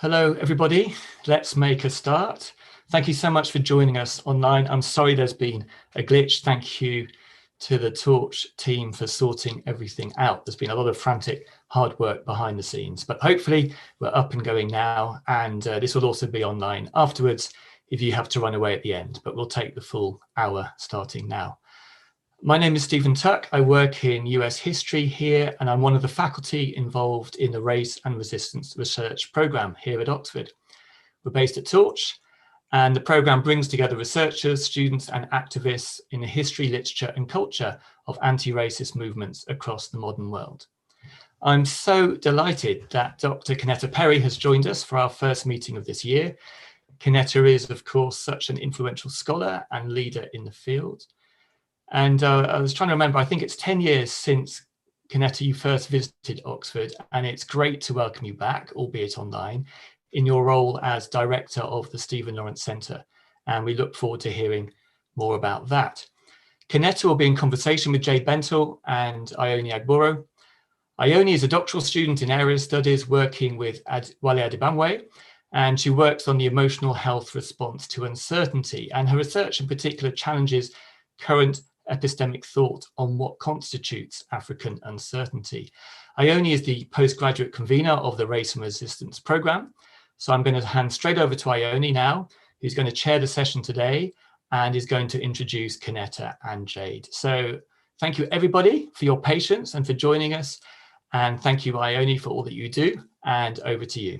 Hello, everybody. Let's make a start. Thank you so much for joining us online. I'm sorry there's been a glitch. Thank you to the Torch team for sorting everything out. There's been a lot of frantic hard work behind the scenes, but hopefully we're up and going now. And this will also be online afterwards if you have to run away at the end, but we'll take the full hour starting now. My name is Stephen Tuck. I work in US history here, and I'm one of the faculty involved in the Race and Resistance Research Programme here at Oxford. We're based at Torch, and the programme brings together researchers, students, and activists in the history, literature, and culture of anti-racist movements across the modern world. I'm so delighted that Dr. Kennetta Perry has joined us for our first meeting of this year. Kennetta is, of course, such an influential scholar and leader in the field. And I was trying to remember, I think it's 10 years since, Kennetta, you first visited Oxford, and it's great to welcome you back, albeit online, in your role as director of the Stephen Lawrence Centre. And we look forward to hearing more about that. Kennetta will be in conversation with Jade Bentel and Ione Agboro. Ione is a doctoral student in area studies working with Wale Adebamwe, and she works on the emotional health response to uncertainty, and her research in particular challenges current epistemic thought on what constitutes African uncertainty. Ione is the postgraduate convener of the Race and Resistance Programme. So I'm going to hand straight over to Ione now, who's going to chair the session today and is going to introduce Kennetta and Jade. So thank you everybody for your patience and for joining us. And thank you, Ione, for all that you do. And over to you.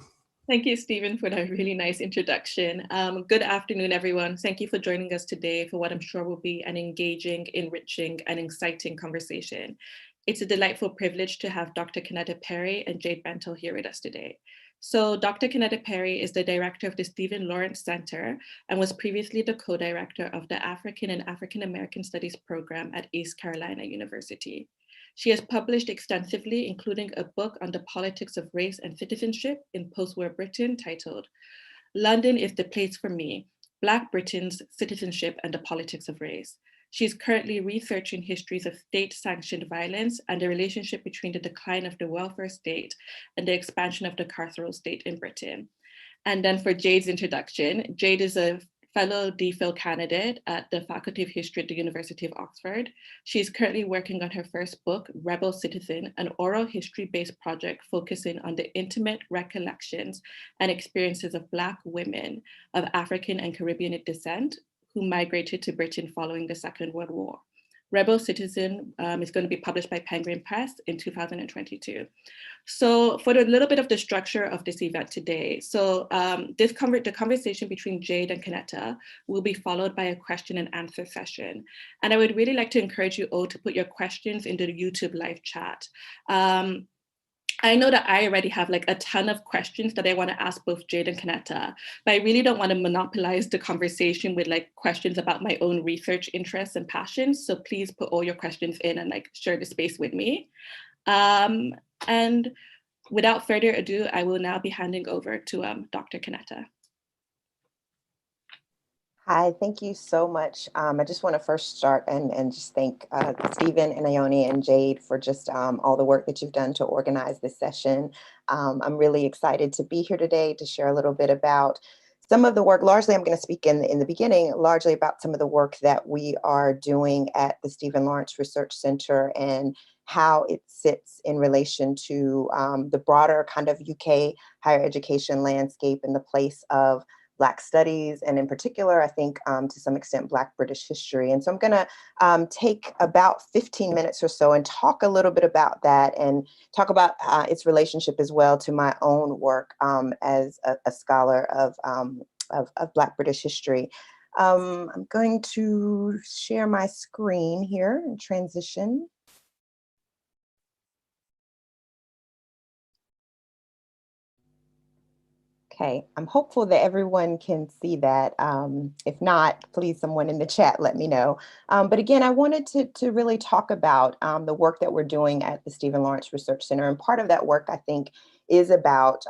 Thank you, Stephen, for that really nice introduction. Good afternoon, everyone. Thank you for joining us today for what I'm sure will be an engaging, enriching, and exciting conversation. It's a delightful privilege to have Dr. Kennetta Perry and Jade Bentel here with us today. So Dr. Kennetta Perry is the director of the Stephen Lawrence Center and was previously the co-director of the African and African American Studies program at East Carolina University. She has published extensively, including a book on the politics of race and citizenship in post-war Britain titled, "London is the Place for Me, Black Britain's Citizenship and the Politics of Race." She is currently researching histories of state-sanctioned violence and the relationship between the decline of the welfare state and the expansion of the carceral state in Britain. And then for Jade's introduction, Jade is a fellow DPhil candidate at the Faculty of History at the University of Oxford. She is currently working on her first book, Rebel Citizen, an oral history-based project focusing on the intimate recollections and experiences of Black women of African and Caribbean descent who migrated to Britain following the Second World War. Rebel Citizen is going to be published by Penguin Press in 2022. So for a little bit of the structure of this event today, so the conversation between Jade and Kennetta will be followed by a question and answer session. And I would really like to encourage you all to put your questions into the YouTube live chat. I know that I already have like a ton of questions that I want to ask both Jade and Kennetta, but I really don't want to monopolize the conversation with like questions about my own research interests and passions. So please put all your questions in and like share the space with me. And without further ado, I will now be handing over to Dr. Kennetta. Hi, thank you so much. I just want to first start and just thank Stephen and Ione and Jade for just all the work that you've done to organize this session. I'm really excited to be here today to share a little bit about some of the work. Largely, I'm going to speak in the beginning, largely about some of the work that we are doing at the Stephen Lawrence Research Center and how it sits in relation to the broader kind of UK higher education landscape and the place of Black studies, and in particular, I think to some extent, Black British history. And so I'm gonna take about 15 minutes or so and talk a little bit about that and talk about its relationship as well to my own work as a scholar of Black British history. I'm going to share my screen here and transition. Okay, I'm hopeful that everyone can see that. If not, please, someone in the chat, let me know. But again, I wanted to really talk about the work that we're doing at the Stephen Lawrence Research Center. And part of that work, I think, is about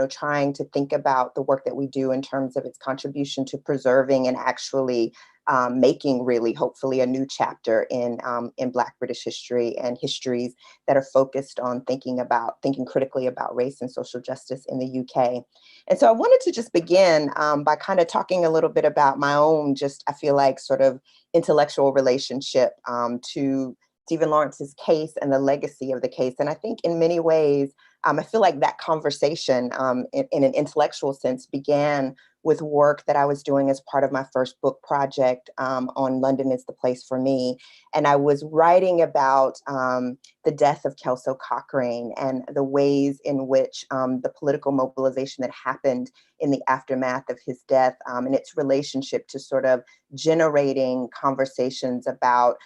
trying to think about the work that we do in terms of its contribution to preserving and actually making really, hopefully, a new chapter in Black British history and histories that are focused on thinking critically about race and social justice in the UK. And so I wanted to just begin by kind of talking a little bit about my own, I feel like, sort of intellectual relationship to Stephen Lawrence's case and the legacy of the case. And I think in many ways, I feel like that conversation in an intellectual sense began with work that I was doing as part of my first book project on London is the Place for Me. And I was writing about the death of Kelso Cochrane and the ways in which the political mobilization that happened in the aftermath of his death and its relationship to sort of generating conversations about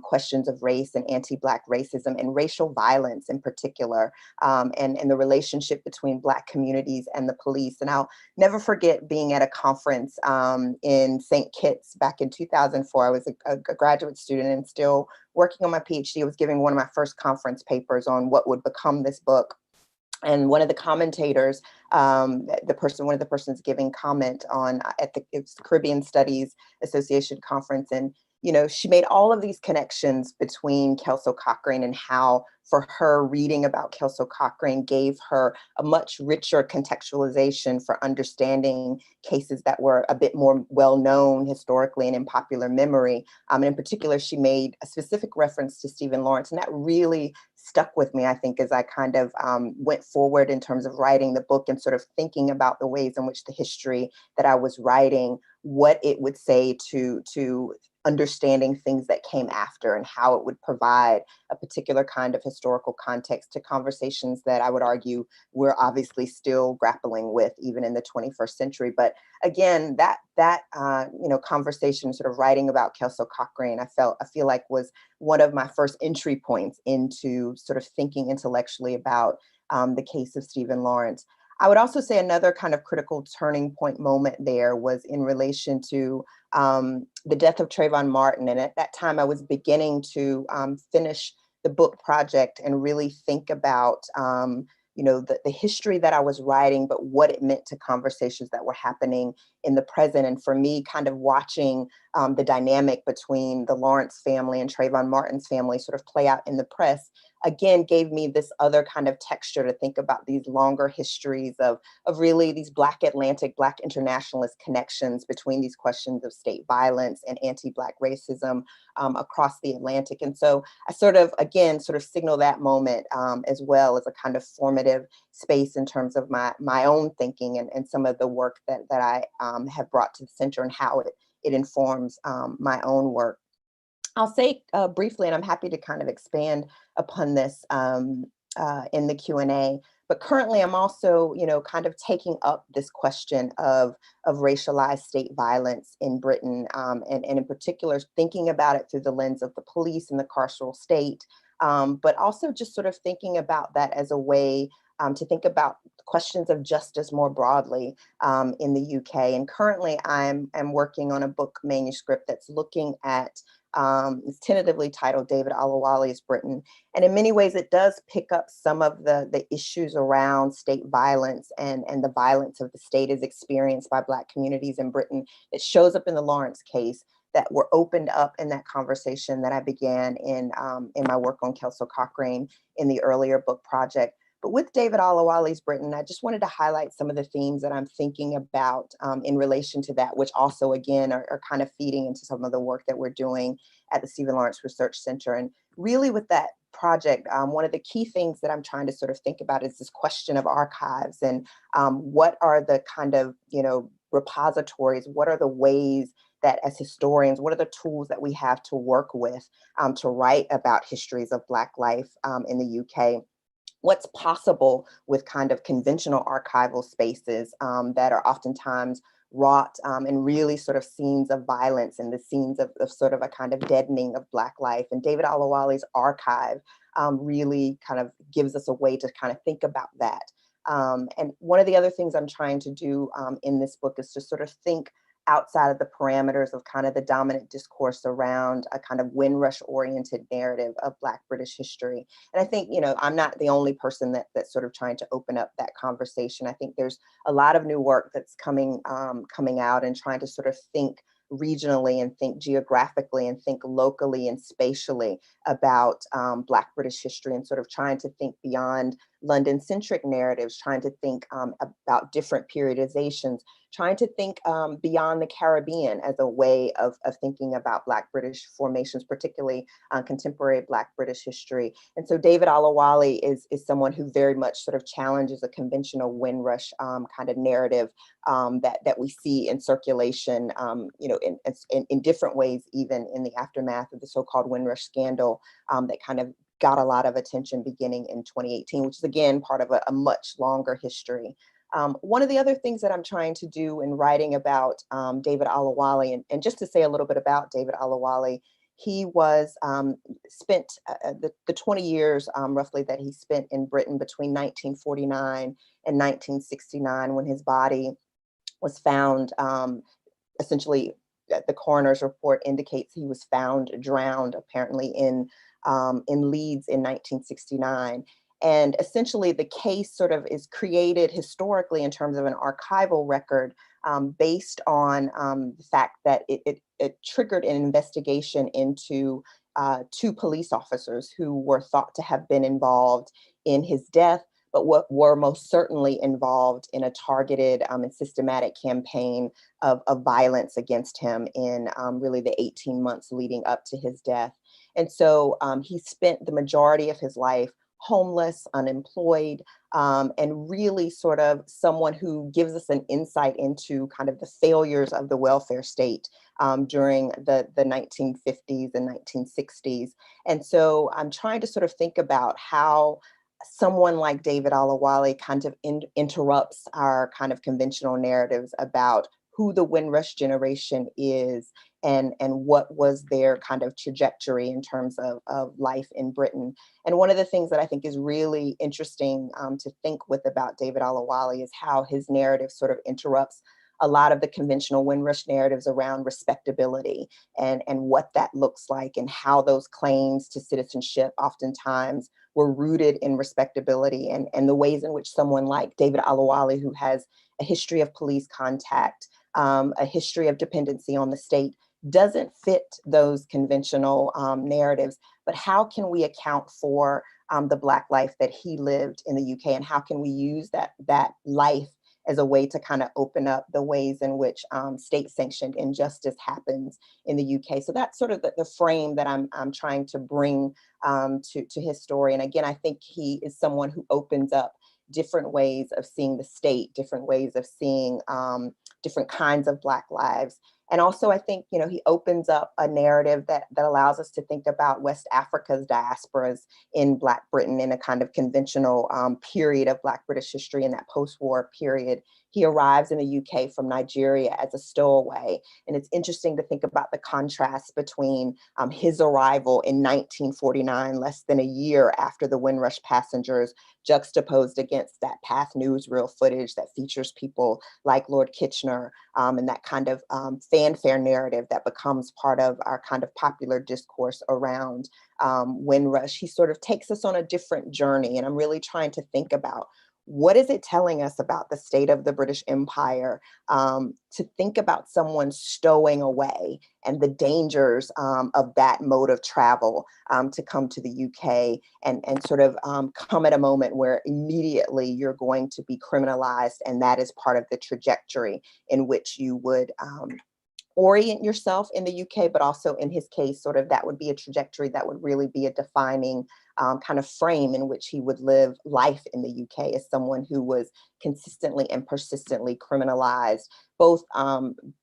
questions of race and anti-Black racism and racial violence in particular, and the relationship between Black communities and the police. And I'll never forget being at a conference in St. Kitts back in 2004. I was a graduate student and still working on my PhD. I was giving one of my first conference papers on what would become this book. And one of the commentators, one of the persons giving comment on it was the Caribbean Studies Association conference, and she made all of these connections between Kelso Cochrane and how, for her, reading about Kelso Cochrane gave her a much richer contextualization for understanding cases that were a bit more well-known historically and in popular memory. And in particular, she made a specific reference to Stephen Lawrence, and that really stuck with me, I think, as I kind of went forward in terms of writing the book and sort of thinking about the ways in which the history that I was writing, what it would say to understanding things that came after and how it would provide a particular kind of historical context to conversations that I would argue we're obviously still grappling with even in the 21st century. But again, that conversation, sort of writing about Kelso Cochrane, I feel like was one of my first entry points into sort of thinking intellectually about the case of Stephen Lawrence. I would also say another kind of critical turning point moment there was in relation to the death of Trayvon Martin. And at that time, I was beginning to finish the book project and really think about the history that I was writing, but what it meant to conversations that were happening in the present. And for me, kind of watching the dynamic between the Lawrence family and Trayvon Martin's family sort of play out in the press, again, gave me this other kind of texture to think about these longer histories of really these Black Atlantic, Black internationalist connections between these questions of state violence and anti-Black racism across the Atlantic. And so I sort of signal that moment as well as a kind of formative space in terms of my own thinking and some of the work that I have brought to the center and how it informs my own work. I'll say briefly, and I'm happy to kind of expand upon this in the Q&A, but currently I'm also, kind of taking up this question of racialized state violence in Britain, and in particular, thinking about it through the lens of the police and the carceral state, but also just sort of thinking about that as a way to think about questions of justice more broadly in the UK. And currently I'm working on a book manuscript that's looking at, it's tentatively titled David Alawali's Britain. And in many ways, it does pick up some of the issues around state violence and the violence of the state as experienced by Black communities in Britain. It shows up in the Lawrence case that were opened up in that conversation that I began in my work on Kelso Cochrane in the earlier book project. But with David Alawali's Britain, I just wanted to highlight some of the themes that I'm thinking about in relation to that, which also, again, are kind of feeding into some of the work that we're doing at the Stephen Lawrence Research Center. And really with that project, one of the key things that I'm trying to sort of think about is this question of archives and what are the kind of, repositories, what are the ways that as historians, what are the tools that we have to work with to write about histories of Black life in the UK? What's possible with kind of conventional archival spaces that are oftentimes wrought in really sort of scenes of violence and the scenes of sort of a kind of deadening of Black life. And David Alawali's archive really kind of gives us a way to kind of think about that. And one of the other things I'm trying to do in this book is to sort of think outside of the parameters of kind of the dominant discourse around a kind of Windrush-oriented narrative of Black British history. And I think, I'm not the only person that's sort of trying to open up that conversation. I think there's a lot of new work that's coming out and trying to sort of think regionally and think geographically and think locally and spatially about Black British history, and sort of trying to think beyond London-centric narratives, trying to think about different periodizations, trying to think beyond the Caribbean as a way of thinking about Black British formations, particularly contemporary Black British history. And so David Alawali is someone who very much sort of challenges a conventional Windrush kind of narrative that we see in circulation, you know, in different ways, even in the aftermath of the so-called Windrush scandal that kind of got a lot of attention beginning in 2018, which is again part of a much longer history. One of the other things that I'm trying to do in writing about David Alawali, and just to say a little bit about David Alawali, he was spent the 20 years roughly that he spent in Britain between 1949 and 1969, when his body was found, essentially the coroner's report indicates he was found drowned apparently in Leeds in 1969. And essentially the case sort of is created historically in terms of an archival record based on the fact that it triggered an investigation into two police officers who were thought to have been involved in his death, but what were most certainly involved in a targeted and systematic campaign of violence against him in really the 18 months leading up to his death. And so he spent the majority of his life homeless, unemployed, and really sort of someone who gives us an insight into kind of the failures of the welfare state during the 1950s and 1960s. And so I'm trying to sort of think about how someone like David Alawali kind of interrupts our kind of conventional narratives about who the Windrush generation is and what was their kind of trajectory in terms of life in Britain. And one of the things that I think is really interesting to think with about David Alawali is how his narrative sort of interrupts a lot of the conventional Windrush narratives around respectability and what that looks like, and how those claims to citizenship oftentimes were rooted in respectability, and the ways in which someone like David Alawali, who has a history of police contact, a history of dependency on the state, doesn't fit those conventional narratives. But how can we account for the Black life that he lived in the UK, and how can we use that life as a way to kind of open up the ways in which state-sanctioned injustice happens in the UK? So that's sort of the frame that I'm trying to bring to his story. And again, I think he is someone who opens up different ways of seeing the state, different ways of seeing different kinds of Black lives. And also, I think, you know, he opens up a narrative that allows us to think about West Africa's diasporas in Black Britain in a kind of conventional period of Black British history, in that post-war period. He arrives in the UK from Nigeria as a stowaway. And it's interesting to think about the contrast between his arrival in 1949, less than a year after the Windrush passengers, juxtaposed against that Path newsreel footage that features people like Lord Kitchener, and that kind of fanfare narrative that becomes part of our kind of popular discourse around Windrush. He sort of takes us on a different journey. And I'm really trying to think about, what is it telling us about the state of the British Empire to think about someone stowing away and the dangers of that mode of travel to come to the UK and sort of come at a moment where immediately you're going to be criminalized, and that is part of the trajectory in which you would orient yourself in the UK, but also in his case, sort of that would be a trajectory that would really be a defining kind of frame in which he would live life in the UK, as someone who was consistently and persistently criminalized, both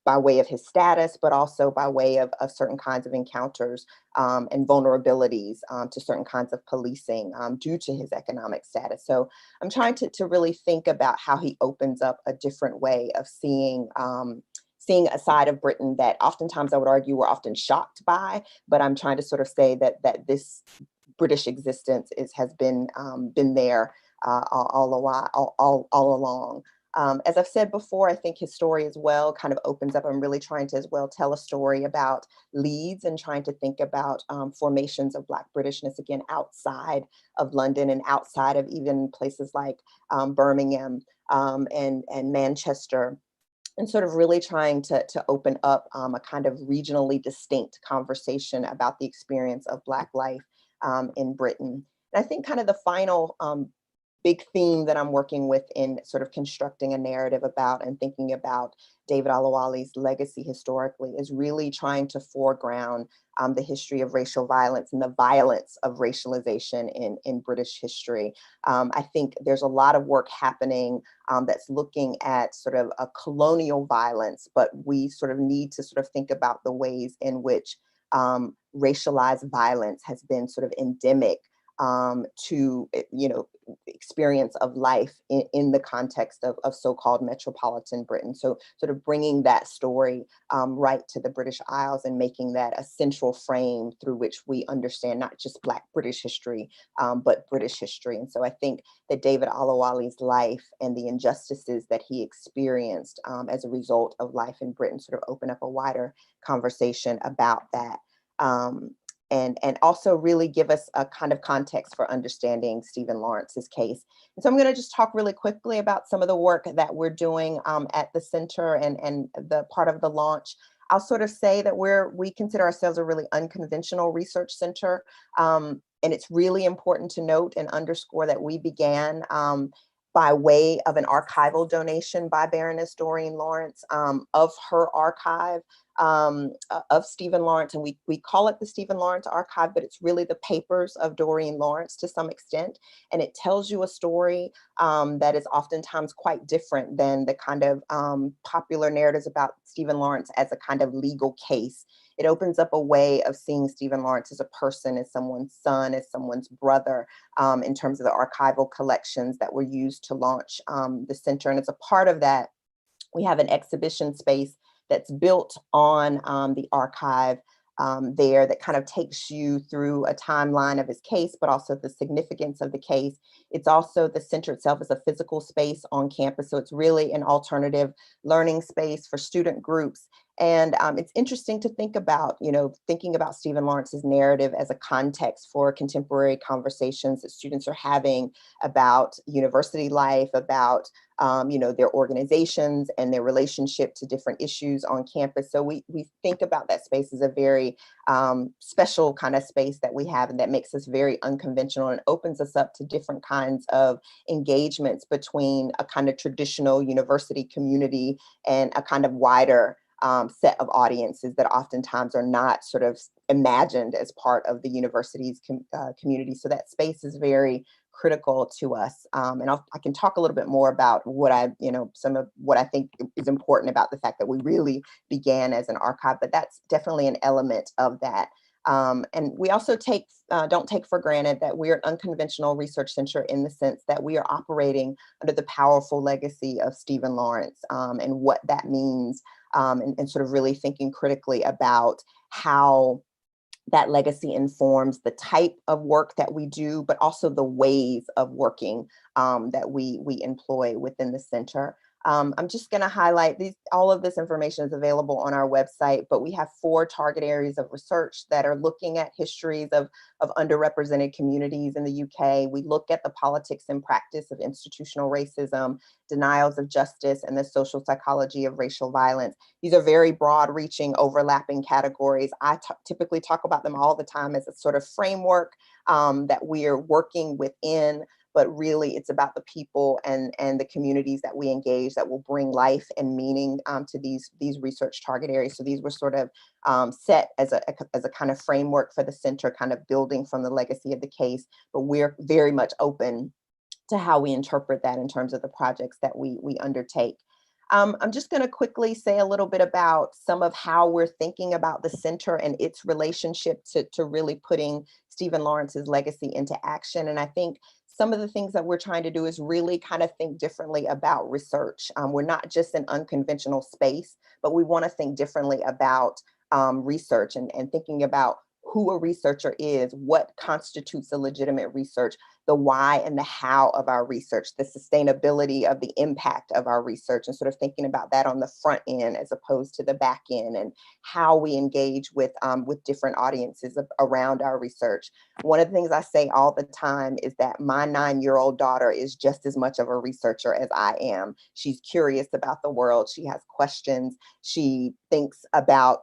by way of his status, but also by way of certain kinds of encounters and vulnerabilities to certain kinds of policing due to his economic status. So I'm trying to really think about how he opens up a different way of seeing a side of Britain that oftentimes I would argue we're often shocked by, but I'm trying to sort of say that this British existence has been there all along. As I've said before, I think his story as well kind of opens up. I'm really trying to as well tell a story about Leeds and trying to think about formations of Black Britishness, again, outside of London and outside of even places like Birmingham and Manchester. and sort of really trying to open up a kind of regionally distinct conversation about the experience of Black life in Britain. And I think kind of the final big theme that I'm working with in sort of constructing a narrative about and thinking about David Alawali's legacy historically is really trying to foreground the history of racial violence and the violence of racialization in British history. I think there's a lot of work happening that's looking at sort of a colonial violence, but we sort of need to sort of think about the ways in which racialized violence has been sort of endemic to, experience of life in the context of so-called metropolitan Britain. So sort of bringing that story right to the British Isles and making that a central frame through which we understand not just Black British history, but British history. And so I think that David Alawali's life and the injustices that he experienced as a result of life in Britain sort of open up a wider conversation about that. And also really give us a kind of context for understanding Stephen Lawrence's case. And so I'm going to just talk really quickly about some of the work that we're doing at the center and the part of the launch. I'll sort of say that we consider ourselves a really unconventional research center. And it's really important to note and underscore that we began by way of an archival donation by Baroness Doreen Lawrence of her archive of Stephen Lawrence, and we call it the Stephen Lawrence Archive, but it's really the papers of Doreen Lawrence to some extent, and it tells you a story that is oftentimes quite different than the kind of popular narratives about Stephen Lawrence as a kind of legal case. It opens up a way of seeing Stephen Lawrence as a person, as someone's son, as someone's brother, in terms of the archival collections that were used to launch the center. And as a part of that, we have an exhibition space that's built on the archive there that kind of takes you through a timeline of his case, but also the significance of the case. It's also, the center itself is a physical space on campus, so it's really an alternative learning space for student groups. And it's interesting to think about, thinking about Stephen Lawrence's narrative as a context for contemporary conversations that students are having about university life, about their organizations and their relationship to different issues on campus. So we think about that space as a very special kind of space that we have, and that makes us very unconventional and opens us up to different kinds of engagements between a kind of traditional university community and a kind of wider set of audiences that oftentimes are not sort of imagined as part of the university's community. So that space is very critical to us. And I can talk a little bit more about what some of what I think is important about the fact that we really began as an archive, but that's definitely an element of that. And we also don't take for granted that we're an unconventional research center in the sense that we are operating under the powerful legacy of Stephen Lawrence and what that means, and sort of really thinking critically about how that legacy informs the type of work that we do, but also the ways of working that we employ within the center. I'm just going to highlight these. All of this information is available on our website, but we have 4 target areas of research that are looking at histories of underrepresented communities in the UK. We look at the politics and practice of institutional racism, denials of justice, and the social psychology of racial violence. These are very broad-reaching, overlapping categories. I typically talk about them all the time as a sort of framework that we are working within, but really it's about the people and the communities that we engage that will bring life and meaning to these research target areas. So these were sort of set as a kind of framework for the center, kind of building from the legacy of the case, but we're very much open to how we interpret that in terms of the projects that we undertake. I'm just going to quickly say a little bit about some of how we're thinking about the center and its relationship to really putting Stephen Lawrence's legacy into action. And I think some of the things that we're trying to do is really kind of think differently about research. We're not just an unconventional space, but we want to think differently about research and thinking about who a researcher is, what constitutes a legitimate research, the why and the how of our research, the sustainability of the impact of our research, and sort of thinking about that on the front end as opposed to the back end, and how we engage with different audiences around our research. One of the things I say all the time is that my 9-year-old daughter is just as much of a researcher as I am. She's curious about the world. She has questions. She thinks about,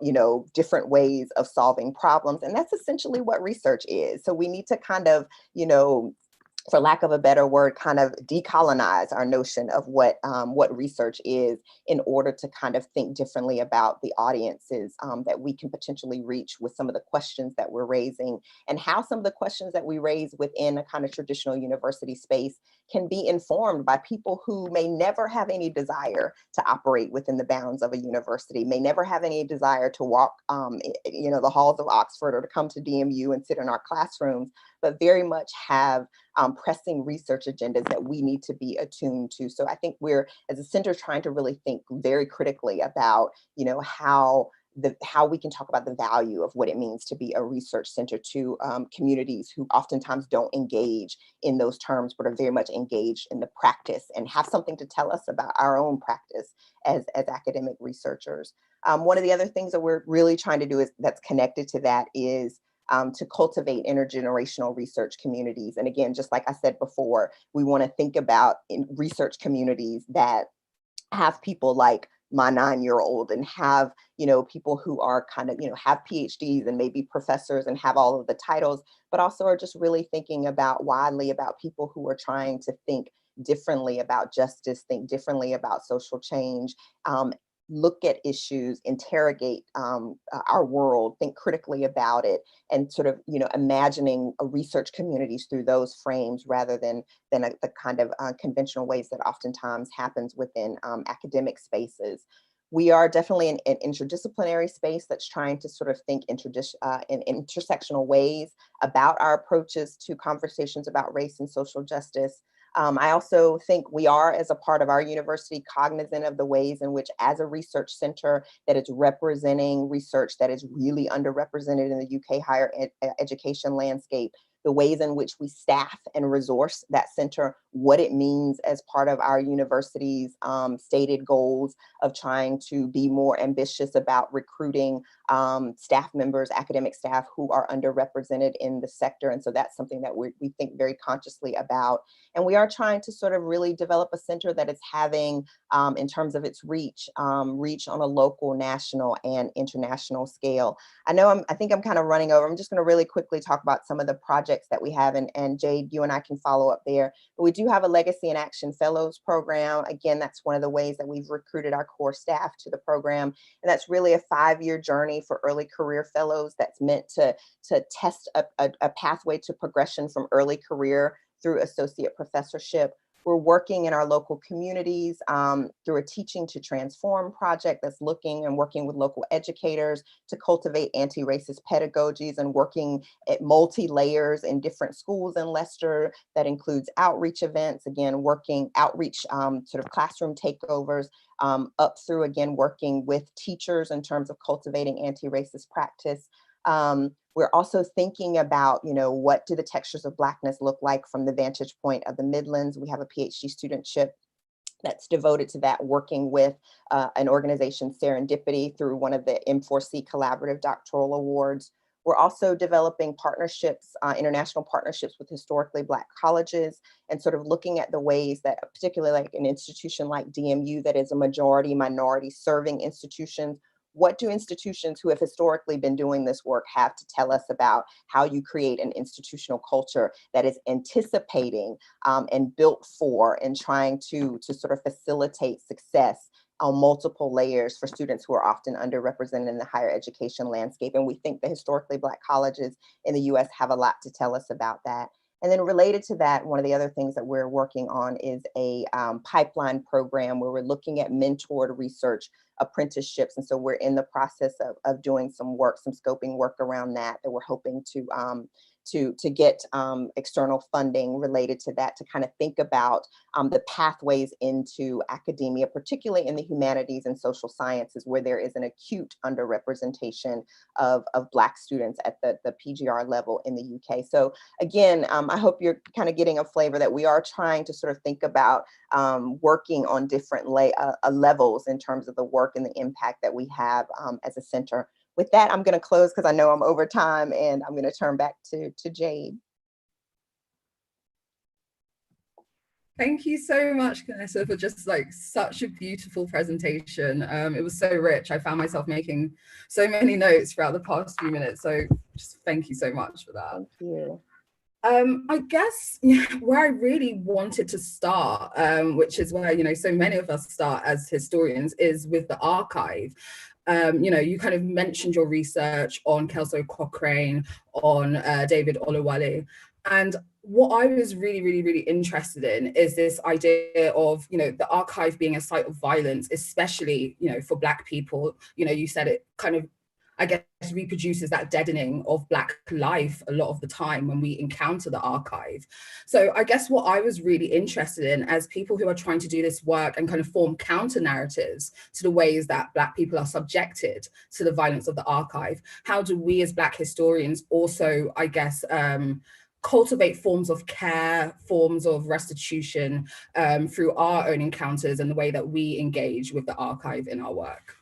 different ways of solving problems. And that's essentially what research is. So we need to kind of, for lack of a better word, kind of decolonize our notion of what research is, in order to kind of think differently about the audiences that we can potentially reach with some of the questions that we're raising, and how some of the questions that we raise within a kind of traditional university space can be informed by people who may never have any desire to operate within the bounds of a university, may never have any desire to walk, the halls of Oxford, or to come to DMU and sit in our classrooms, but very much have pressing research agendas that we need to be attuned to. So I think we're, as a center, trying to really think very critically about, how we can talk about the value of what it means to be a research center to communities who oftentimes don't engage in those terms, but are very much engaged in the practice and have something to tell us about our own practice as academic researchers. One of the other things that we're really trying to do that's connected to that is to cultivate intergenerational research communities. And again, just like I said before, we want to think about research communities that have people like my 9-year-old, and have, people who are kind of, have PhDs and maybe professors and have all of the titles, but also are just really thinking widely about people who are trying to think differently about justice, think differently about social change, look at issues, interrogate our world, think critically about it, and sort of, imagining research communities through those frames, rather than the kind of conventional ways that oftentimes happens within academic spaces. We are definitely an interdisciplinary space that's trying to sort of think in intersectional ways about our approaches to conversations about race and social justice. I also think we are, as a part of our university, cognizant of the ways in which, as a research center that is representing research that is really underrepresented in the UK higher education landscape, the ways in which we staff and resource that center, what it means as part of our university's stated goals of trying to be more ambitious about recruiting staff members, academic staff who are underrepresented in the sector. And so that's something that we think very consciously about. And we are trying to sort of really develop a center that is having, in terms of its reach on a local, national, and international scale. I think I'm kind of running over. I'm just going to really quickly talk about some of the projects that we have, and Jade, you and I can follow up there. But we do have a Legacy in Action Fellows program. Again, that's one of the ways that we've recruited our core staff to the program. And that's really a 5-year journey for early career fellows that's meant to test a pathway to progression from early career through associate professorship. We're working in our local communities through a Teaching to Transform project that's looking and working with local educators to cultivate anti-racist pedagogies, and working at multi-layers in different schools in Leicester. That includes outreach events, again, working outreach sort of classroom takeovers, up through, again, working with teachers in terms of cultivating anti-racist practice. We're also thinking about, what do the textures of Blackness look like from the vantage point of the Midlands. We have a PhD studentship that's devoted to that, working with an organization, Serendipity, through one of the M4C Collaborative Doctoral Awards. We're also developing partnerships, international partnerships with historically Black colleges, and sort of looking at the ways that, particularly like an institution like DMU, that is a majority minority serving institutions, what do institutions who have historically been doing this work have to tell us about how you create an institutional culture that is anticipating and built for, and trying to sort of facilitate success on multiple layers for students who are often underrepresented in the higher education landscape. And we think the historically Black colleges in the US have a lot to tell us about that. And then related to that, one of the other things that we're working on is a pipeline program where we're looking at mentored research apprenticeships. And so we're in the process of doing some work, some scoping work around that we're hoping to to get external funding related to that, to kind of think about the pathways into academia, particularly in the humanities and social sciences, where there is an acute underrepresentation of Black students at the PGR level in the UK. So again, I hope you're kind of getting a flavor that we are trying to sort of think about working on different levels in terms of the work and the impact that we have as a center. With that, I'm going to close because I know I'm over time, and I'm going to turn back to Jade. Thank you so much, Kennetta, for just like such a beautiful presentation. It was so rich. I found myself making so many notes throughout the past few minutes. So just thank you so much for that. Thank you. I guess where I really wanted to start, which is where, you know, so many of us start as historians, is with the archive. You know, you kind of mentioned your research on Kelso Cochrane, on David Oluwole. And what I was really interested in is this idea of, you know, the archive being a site of violence, especially, you know, for Black people. You know, you said it kind of, I guess, reproduces that deadening of Black life a lot of the time when we encounter the archive. So I guess what I was really interested in, as people who are trying to do this work and kind of form counter narratives to the ways that Black people are subjected to the violence of the archive, how do we as Black historians also, I guess, cultivate forms of care, forms of restitution through our own encounters and the way that we engage with the archive in our work?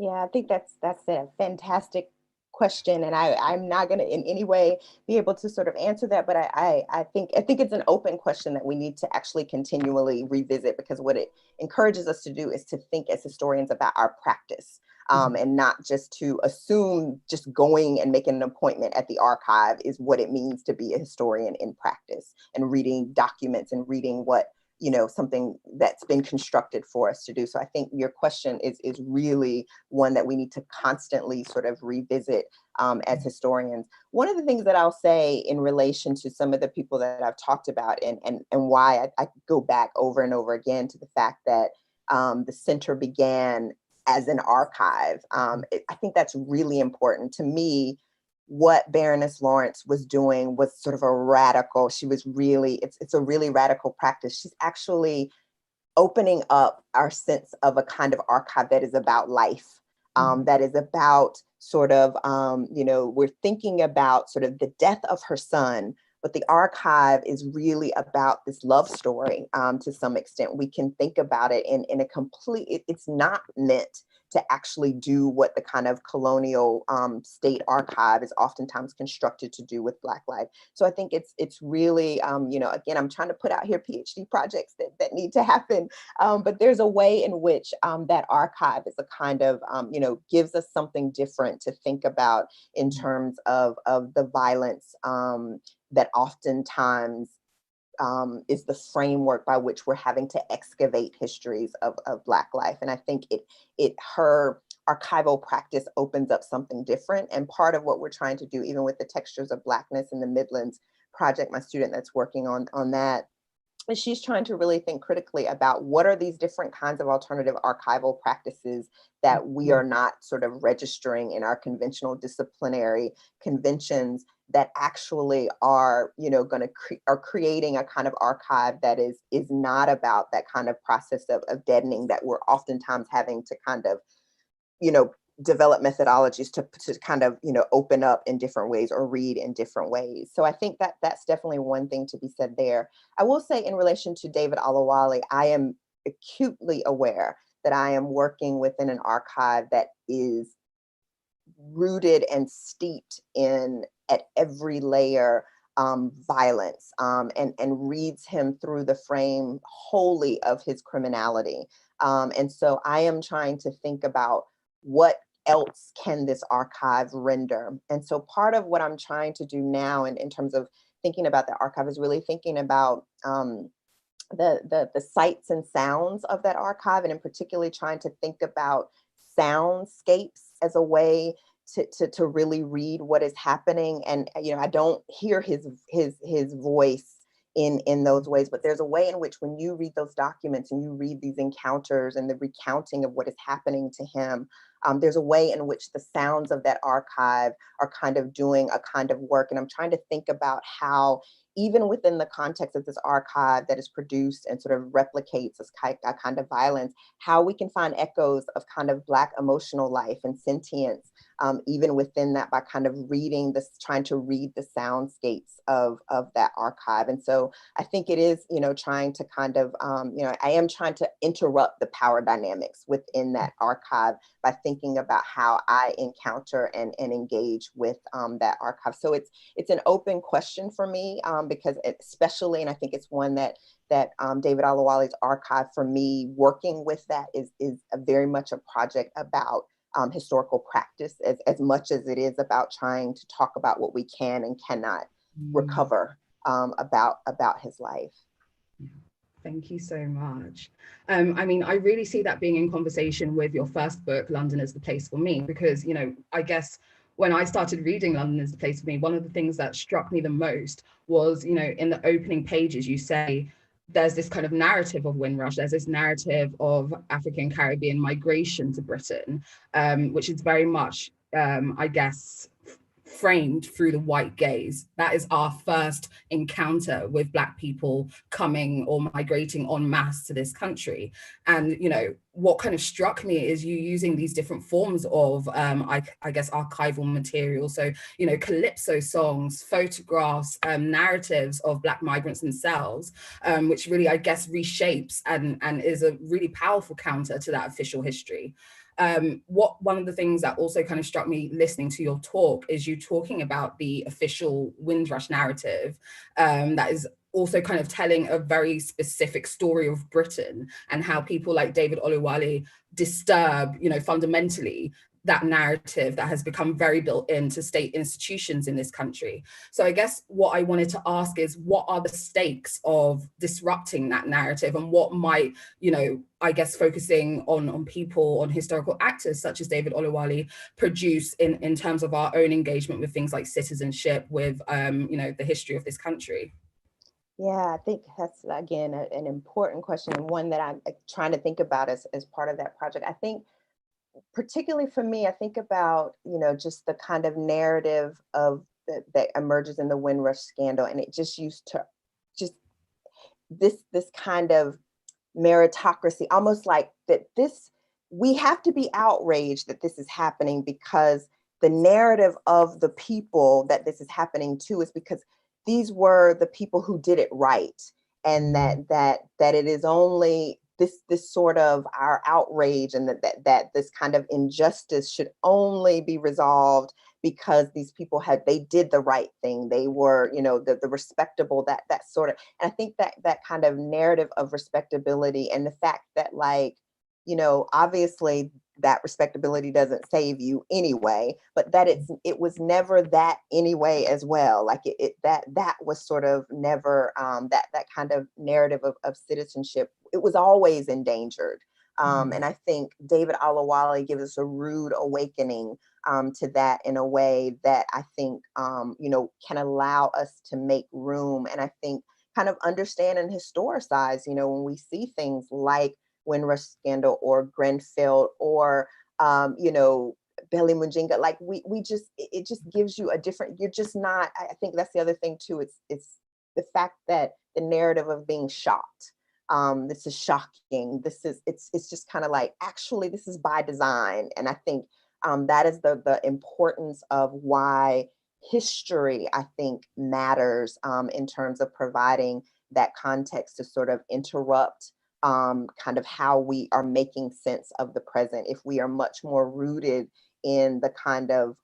Yeah, I think that's a fantastic question, and I'm not going to in any way be able to sort of answer that, but I think it's an open question that we need to actually continually revisit, because what it encourages us to do is to think as historians about our practice, and not just to assume just going and making an appointment at the archive is what it means to be a historian in practice, and reading documents and reading what, you know, something that's been constructed for us to do. So I think your question is really one that we need to constantly sort of revisit as historians. One of the things that I'll say in relation to some of the people that I've talked about, and why I go back over and over again to the fact that the center began as an archive, I think that's really important to me. What Baroness Lawrence was doing was sort of a radical, she was really, it's a really radical practice. She's actually opening up our sense of a kind of archive that is about life, that is about sort of, you know, we're thinking about sort of the death of her son, but the archive is really about this love story to some extent. We can think about it in a complete, it's not meant to actually do what the kind of colonial state archive is oftentimes constructed to do with Black life. So I think it's really, you know, again, I'm trying to put out here PhD projects that need to happen, but there's a way in which that archive is a kind of, you know, gives us something different to think about in terms of the violence that oftentimes is the framework by which we're having to excavate histories of Black life. And I think her archival practice opens up something different. And part of what we're trying to do, even with the Textures of Blackness in the Midlands project, my student that's working on that, is she's trying to really think critically about what are these different kinds of alternative archival practices that we are not sort of registering in our conventional disciplinary conventions, that actually are, you know, going to are creating a kind of archive that is not about that kind of process of deadening that we're oftentimes having to kind of, you know, develop methodologies to kind of, you know, open up in different ways or read in different ways. So I think that that's definitely one thing to be said there. I will say in relation to David Oluwole, I am acutely aware that I am working within an archive that is rooted and steeped in, at every layer, violence, and reads him through the frame wholly of his criminality. And so I am trying to think about what else can this archive render? And so part of what I'm trying to do now in terms of thinking about the archive is really thinking about the sights and sounds of that archive, and in particularly trying to think about soundscapes as a way to really read what is happening. And, you know, I don't hear his voice in those ways, but there's a way in which when you read those documents and you read these encounters and the recounting of what is happening to him, there's a way in which the sounds of that archive are kind of doing a kind of work. And I'm trying to think about how, even within the context of this archive that is produced and sort of replicates this kind of violence, how we can find echoes of kind of Black emotional life and sentience, even within that, by kind of reading this, trying to read the soundscapes of that archive. And so I think it is, trying to kind of, I am trying to interrupt the power dynamics within that archive by thinking about how I encounter and engage with that archive. So it's an open question for me, because especially, and I think it's one that David Olawale's archive, for me, working with that is very much a project about historical practice as much as it is about trying to talk about what we can and cannot recover about his life. Thank you so much. I mean, I really see that being in conversation with your first book, London is the Place for Me, because, I guess when I started reading London is the Place for Me, one of the things that struck me the most was, in the opening pages, you say, there's this kind of narrative of Windrush, there's this narrative of African Caribbean migration to Britain, which is very much, I guess, framed through the white gaze. That is our first encounter with Black people coming or migrating en masse to this country. And, what kind of struck me is you using these different forms of, I guess, archival material. So, calypso songs, photographs, narratives of Black migrants themselves, which really, I guess, reshapes and is a really powerful counter to that official history. One of the things that also kind of struck me listening to your talk is you talking about the official Windrush narrative that is also kind of telling a very specific story of Britain and how people like David Olawale disturb, fundamentally that narrative that has become very built into state institutions in this country. So I guess what I wanted to ask is, what are the stakes of disrupting that narrative, and what might, I guess, focusing on people, on historical actors such as David Olawale produce in terms of our own engagement with things like citizenship, with, the history of this country? Yeah, I think that's, again, an important question, and one that I'm trying to think about as part of that project. I think, particularly for me, I think about, just the kind of narrative of that emerges in the Windrush scandal, and it just used to this kind of meritocracy, almost like we have to be outraged that this is happening, because the narrative of the people that this is happening to is because these were the people who did it right, and that it is only this sort of our outrage, and that this kind of injustice should only be resolved because these people they did the right thing. They were, the respectable, that sort of, and I think that kind of narrative of respectability, and the fact that, obviously that respectability doesn't save you anyway, but that it was never that anyway as well. Like that was sort of never that kind of narrative of citizenship. It was always endangered. And I think David Olawale gives us a rude awakening to that, in a way that I think, can allow us to make room, and I think kind of understand and historicize, when we see things like Windrush scandal or Grenfell or, Belly Mujinga, like it just gives you a different, you're just not, I think that's the other thing too, it's the fact that the narrative of being shocked, this is shocking, it's just kind of like, actually, this is by design. And I think that is the importance of why history, I think, matters in terms of providing that context to sort of interrupt kind of how we are making sense of the present. If we are much more rooted in the kind of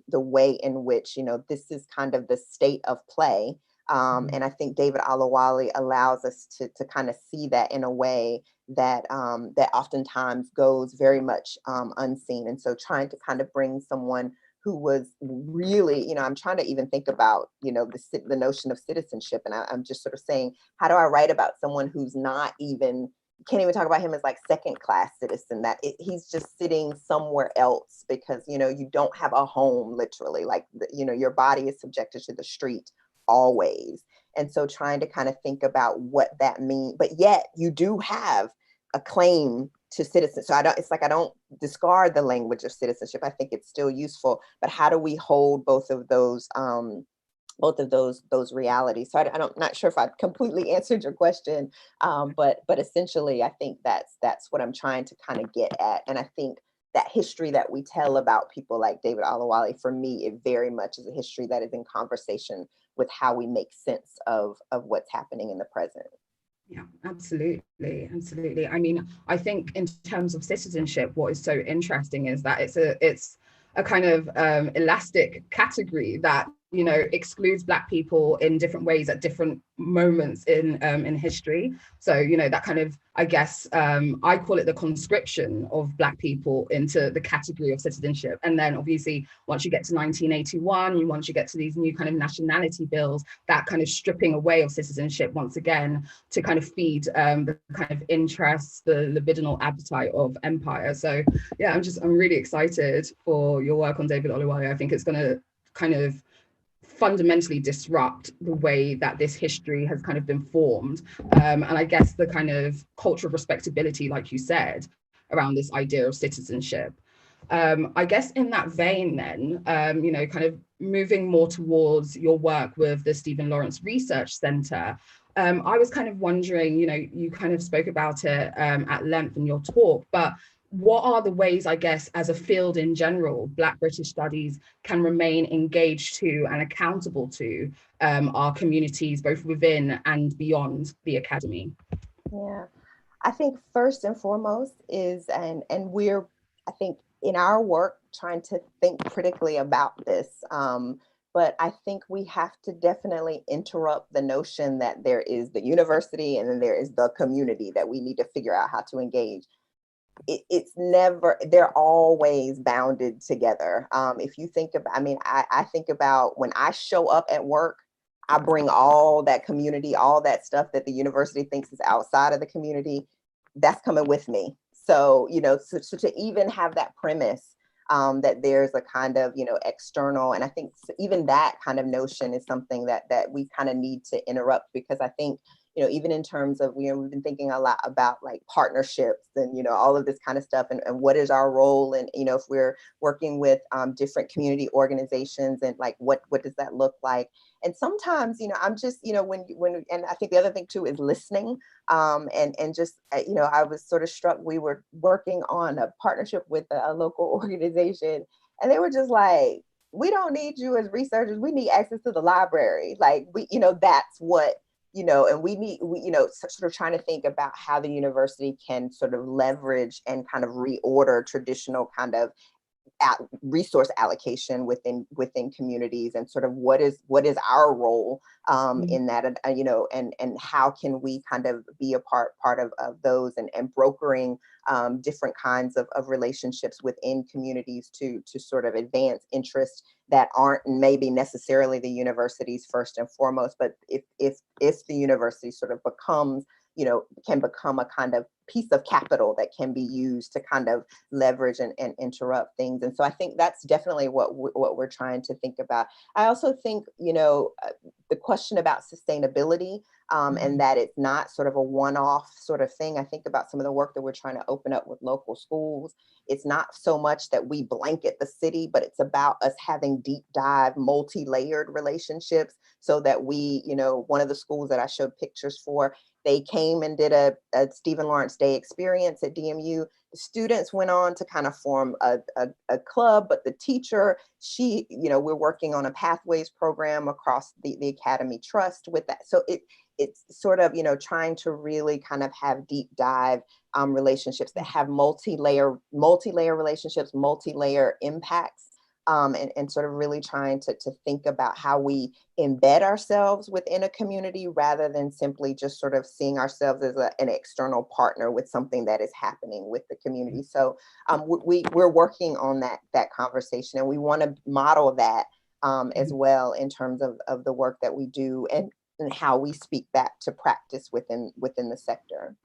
the way in which, this is kind of the state of play. And I think David Olawale allows us to kind of see that in a way that that oftentimes goes very much unseen. And so trying to kind of bring someone who was really, I'm trying to even think about, the notion of citizenship. And I'm just sort of saying, how do I write about someone who's not even, can't even talk about him as like second-class citizen, that he's just sitting somewhere else because, you don't have a home, literally, like, your body is subjected to the street always. And so trying to kind of think about what that means, but yet you do have a claim to citizens. So it's like I don't discard the language of citizenship. I think it's still useful, but how do we hold both of those realities? So I'm not sure if I completely answered your question, but essentially I think that's what I'm trying to kind of get at. And I think that history that we tell about people like David Olawale, for me, it very much is a history that is in conversation with how we make sense of what's happening in the present. Yeah, absolutely, absolutely. I mean, I think in terms of citizenship, what is so interesting is that it's a kind of elastic category that, you know, excludes Black people in different ways at different moments in history. So, you know, that kind of, I guess, I call it the conscription of Black people into the category of citizenship. And then obviously, once you get to 1981, once you get to these new kind of nationality bills, that kind of stripping away of citizenship once again to kind of feed the kind of interests, the libidinal appetite of empire. So yeah, I'm really excited for your work on David Olawale. I think it's going to kind of fundamentally disrupt the way that this history has kind of been formed. And I guess the kind of culture of respectability, like you said, around this idea of citizenship. I guess in that vein then, you know, kind of moving more towards your work with the Stephen Lawrence Research Center, I was kind of wondering, you know, you kind of spoke about it at length in your talk, but what are the ways, I guess, as a field in general, Black British Studies can remain engaged to and accountable to our communities, both within and beyond the academy? Yeah, I think first and foremost is, and we're, I think in our work, trying to think critically about this. But I think we have to definitely interrupt the notion that there is the university and then there is the community that we need to figure out how to engage. It's never, they're always bounded together. If you think about, I mean, I think about when I show up at work, I bring all that community, all that stuff that the university thinks is outside of the community, that's coming with me. So, you know, so to even have that premise that there's a kind of, you know, external, and I think even that kind of notion is something that we kind of need to interrupt, because I think, you know, even in terms of, you know, we've been thinking a lot about like partnerships and, you know, all of this kind of stuff, and what is our role, and, you know, if we're working with different community organizations, and like what does that look like? And sometimes, you know, I'm just, you know, when and I think the other thing too is listening, and just, you know, I was sort of struck, we were working on a partnership with a local organization, and they were just like, we don't need you as researchers, we need access to the library. Like, we, you know, that's what, you know, and we, you know, sort of trying to think about how the university can sort of leverage and kind of reorder traditional kind of resource allocation within communities, and sort of what is our role in that, you know, and how can we kind of be a part of those, and brokering different kinds of relationships within communities to sort of advance interests that aren't maybe necessarily the university's first and foremost, but if the university sort of becomes, you know, can become a kind of piece of capital that can be used to kind of leverage and interrupt things. And so I think that's definitely what we're trying to think about. I also think, you know, the question about sustainability, and that it's not sort of a one-off sort of thing. I think about some of the work that we're trying to open up with local schools. It's not so much that we blanket the city, but it's about us having deep dive, multi-layered relationships, so that we, you know, one of the schools that I showed pictures for, they came and did a Stephen Lawrence Day experience at DMU. The students went on to kind of form a club, but the teacher, she, you know, we're working on a pathways program across the Academy Trust with that. So it's sort of, you know, trying to really kind of have deep dive relationships that have multi-layer relationships, multi-layer impacts. And sort of really trying to think about how we embed ourselves within a community, rather than simply just sort of seeing ourselves as an external partner with something that is happening with the community. So we're working on that conversation, and we want to model that as well in terms of the work that we do, and how we speak that to practice within the sector.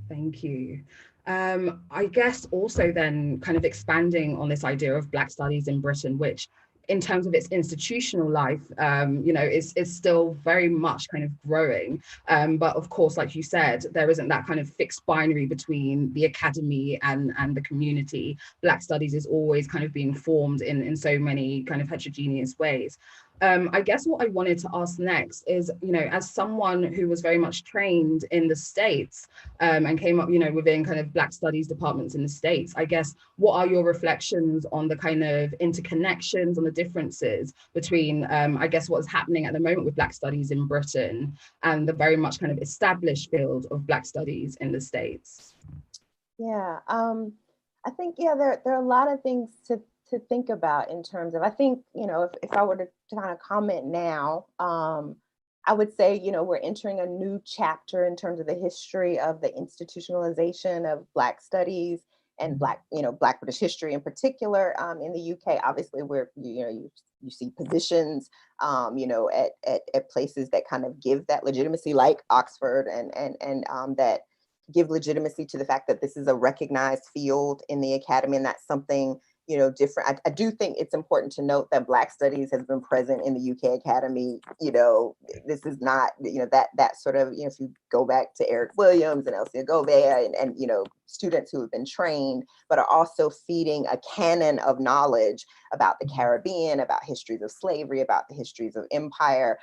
Thank you. I guess also then kind of expanding on this idea of Black studies in Britain, which in terms of its institutional life, is still very much kind of growing. But of course, like you said, there isn't that kind of fixed binary between the academy and the community. Black studies is always kind of being formed in so many kind of heterogeneous ways. I guess what I wanted to ask next is, as someone who was very much trained in the States and came up, within kind of Black studies departments in the States, I guess, what are your reflections on the kind of interconnections, on the differences between, I guess, what's happening at the moment with Black studies in Britain and the very much kind of established field of Black studies in the States? Yeah, I think, there are a lot of things to think about in terms of, I think, if I were to kind of comment now, I would say, we're entering a new chapter in terms of the history of the institutionalization of Black studies and Black British history in particular. In the UK, obviously, where you see positions, at places that kind of give that legitimacy, like Oxford, and that give legitimacy to the fact that this is a recognized field in the academy, and that's something different. I do think it's important to note that Black studies has been present in the UK Academy. This is not, that sort of, if you go back to Eric Williams and Elsie Agove and students who have been trained, but are also feeding a canon of knowledge about the Caribbean, about histories of slavery, about the histories of empire.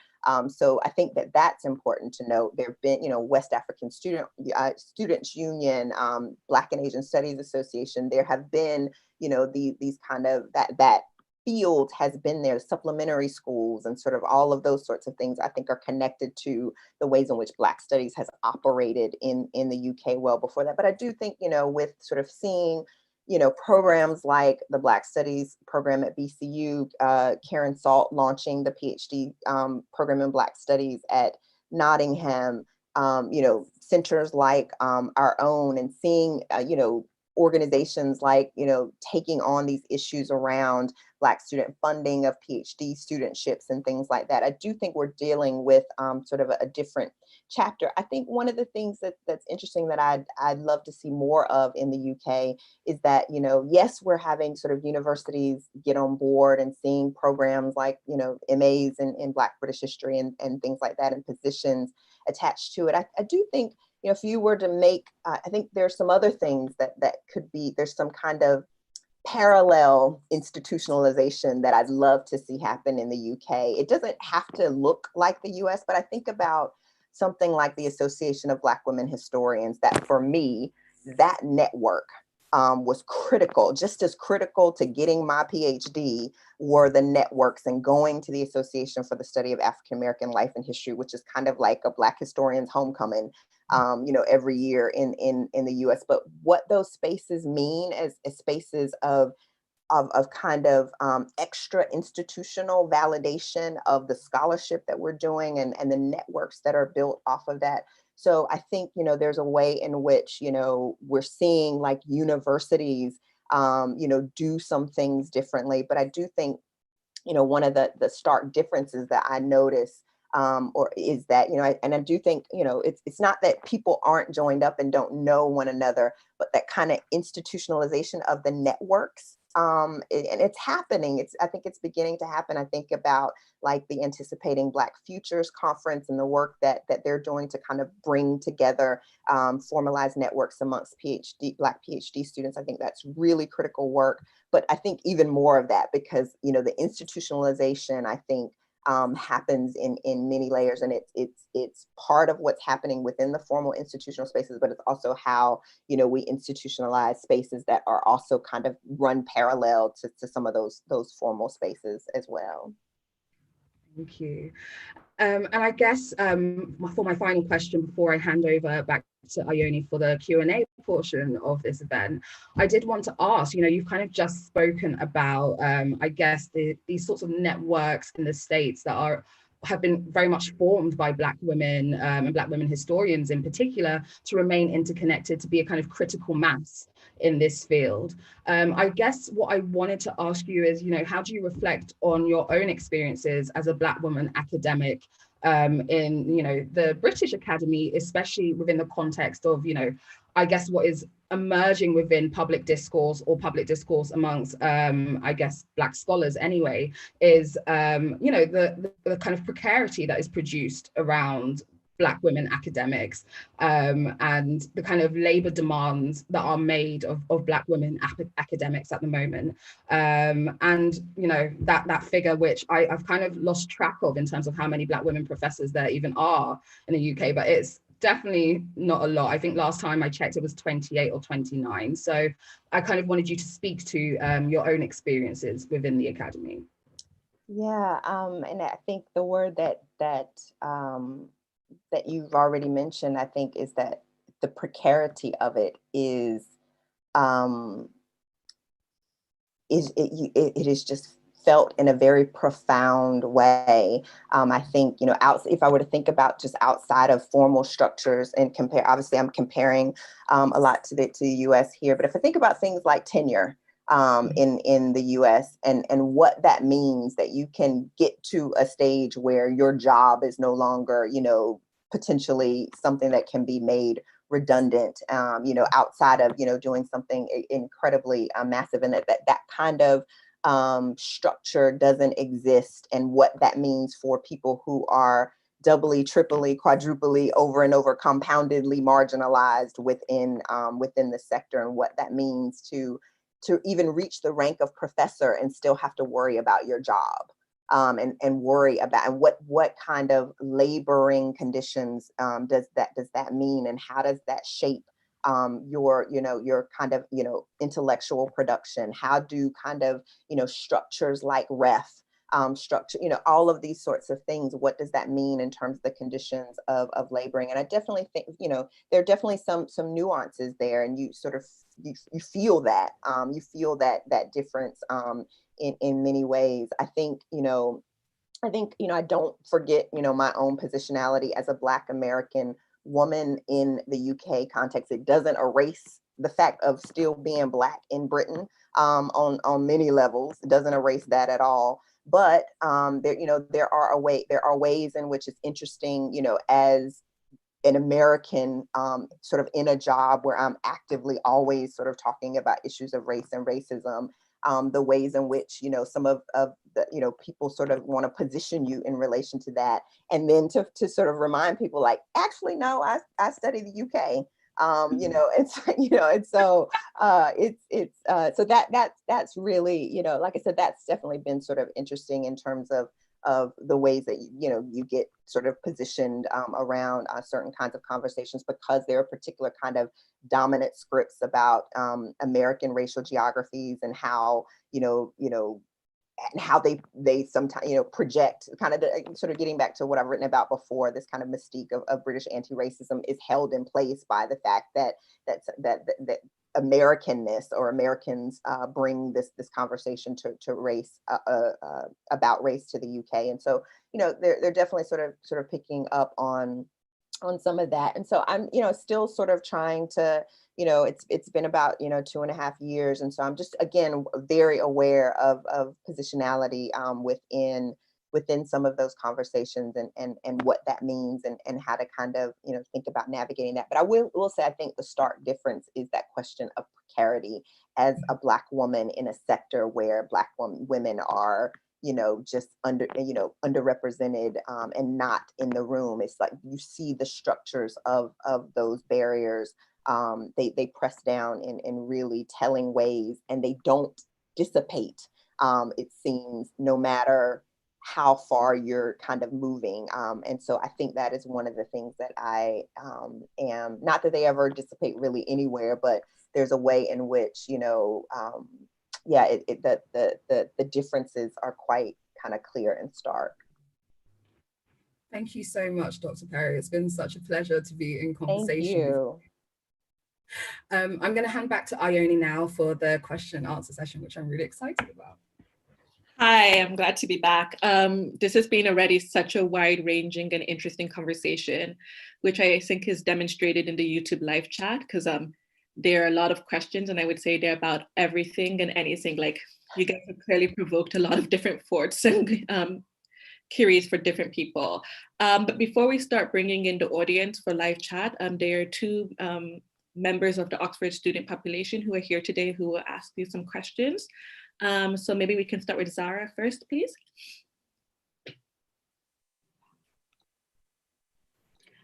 So I think that that's important to note. There have been, West African Students Union, Black and Asian Studies Association. There have been, these kind of, that field has been there, supplementary schools and sort of all of those sorts of things, I think, are connected to the ways in which Black studies has operated in the UK well before that. But I do think, with sort of seeing, programs like the Black Studies program at BCU, Karen Salt launching the PhD program in Black Studies at Nottingham, centers like our own, and seeing, organizations like, taking on these issues around Black student funding of PhD studentships and things like that. I do think we're dealing with sort of a different chapter. I think one of the things that's interesting that I'd love to see more of in the UK is that, yes, we're having sort of universities get on board and seeing programs like, MAs in Black British history and things like that, and positions attached to it. I do think, if you were to make, I think there's some other things that could be, there's some kind of parallel institutionalization that I'd love to see happen in the UK. It doesn't have to look like the US, but I think about something like the Association of Black Women Historians, that for me, that network was critical, just as critical to getting my PhD were the networks and going to the Association for the Study of African American Life and History, which is kind of like a Black historian's homecoming, every year in the US. But what those spaces mean as spaces of kind of extra institutional validation of the scholarship that we're doing and the networks that are built off of that. So I think, there's a way in which, we're seeing like universities, do some things differently. But I do think, one of the stark differences that I notice or is that, and I do think, it's not that people aren't joined up and don't know one another, but that kind of institutionalization of the networks. And it's happening. I think it's beginning to happen. I think about like the Anticipating Black Futures conference and the work that they're doing to kind of bring together formalized networks amongst Black PhD students. I think that's really critical work. But I think even more of that, because the institutionalization, I think, happens in many layers, and it's part of what's happening within the formal institutional spaces, but it's also how we institutionalize spaces that are also kind of run parallel to some of those formal spaces as well. Thank you. And I guess for my final question, before I hand over back to Ione for the Q&A portion of this event, I did want to ask, you've kind of just spoken about, I guess, these sorts of networks in the States that have been very much formed by Black women and Black women historians in particular to remain interconnected, to be a kind of critical mass in this field. I guess what I wanted to ask you is, how do you reflect on your own experiences as a Black woman academic in, you know, the British Academy, especially within the context of, you know, I guess what is emerging within public discourse or public discourse amongst, I guess, Black scholars anyway, is, you know, the kind of precarity that is produced around Black women academics, and the kind of labor demands that are made of Black women academics at the moment. And, you know, that figure, which I've kind of lost track of in terms of how many Black women professors there even are in the UK, but it's definitely not a lot. I think last time I checked, it was 28 or 29. So I kind of wanted you to speak to your own experiences within the academy. Yeah, and I think the word that you've already mentioned, I think, is that the precarity of it is it is just felt in a very profound way. I think, you know, if I were to think about just outside of formal structures and compare, obviously I'm comparing a lot to the US here, but if I think about things like tenure in the US and what that means, that you can get to a stage where your job is no longer, you know, potentially something that can be made redundant, you know, outside of, you know, doing something incredibly massive, and that kind of structure doesn't exist, and what that means for people who are doubly, triply, quadruply, over and over compoundedly marginalized within within the sector, and what that means to even reach the rank of professor and still have to worry about your job. And worry about, and what kind of laboring conditions does that mean, and how does that shape your, you know, your kind of, you know, intellectual production? How do kind of, you know, structures like ref structure, you know, all of these sorts of things, what does that mean in terms of the conditions of laboring? And I definitely think, you know, there are definitely some nuances there, and you sort of you feel that that difference in many ways. I think, you know, I don't forget, you know, my own positionality as a Black American woman in the UK context. It doesn't erase the fact of still being Black in Britain on many levels. It doesn't erase that at all. But there, you know, there are ways in which it's interesting, you know, as an American sort of in a job where I'm actively always sort of talking about issues of race and racism, the ways in which, you know, some of the, you know, people sort of want to position you in relation to that. And then to sort of remind people like, actually, no, I study the UK. You know, it's, you know, and so so that's really, you know, like I said, that's definitely been sort of interesting in terms of the ways that, you know, you get sort of positioned around certain kinds of conversations, because there are particular kind of dominant scripts about American racial geographies, and how, you know, and how they sometimes, you know, project kind of sort of getting back to what I've written about before, this kind of mystique of British anti-racism is held in place by the fact that Americanness, or Americans bring this conversation to race, about race, to the UK. And so, you know, they're definitely sort of picking up on some of that. And so I'm, you know, still sort of trying to, you know, it's been about, you know, 2.5 years. And so I'm just, again, very aware of positionality within some of those conversations, and what that means, and how to kind of, you know, think about navigating that. But I will say, I think the stark difference is that question of precarity as a Black woman in a sector where Black women are, you know, just underrepresented and not in the room. It's like you see the structures of those barriers. They press down in really telling ways, and they don't dissipate, it seems, no matter how far you're kind of moving. And so I think that is one of the things that I am, not that they ever dissipate really anywhere, but there's a way in which, you know, yeah, the differences are quite kind of clear and stark. Thank you so much, Dr. Perry. It's been such a pleasure to be in conversation. Thank you. I'm going to hand back to Ione now for the question and answer session, which I'm really excited about. Hi, I'm glad to be back. This has been already such a wide-ranging and interesting conversation, which I think is demonstrated in the YouTube live chat, because there are a lot of questions, and I would say they're about everything and anything. Like, you guys have clearly provoked a lot of different thoughts and curious for different people. But before we start bringing in the audience for live chat, there are two members of the Oxford student population who are here today who will ask you some questions. So maybe we can start with Zara first, please.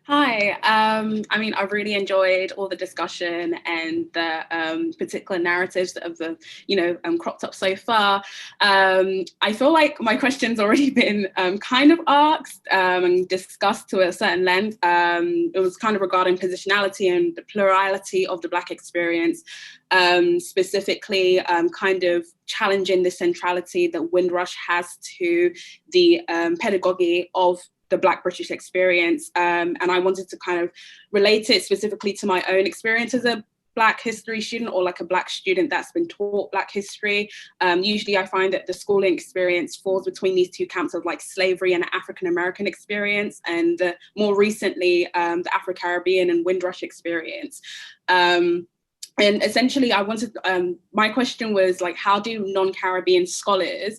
Hi, I mean, I've really enjoyed all the discussion and the particular narratives that have, cropped up so far. I feel like my question's already been kind of asked and discussed to a certain length. It was kind of regarding positionality and the plurality of the Black experience, specifically kind of challenging the centrality that Windrush has to the pedagogy of the Black British experience. And I wanted to kind of relate it specifically to my own experience as a Black history student, or like a Black student that's been taught Black history. Usually I find that the schooling experience falls between these two camps of like slavery and African-American experience, and more recently, the Afro-Caribbean and Windrush experience. And essentially, I wanted, my question was like, how do non-Caribbean scholars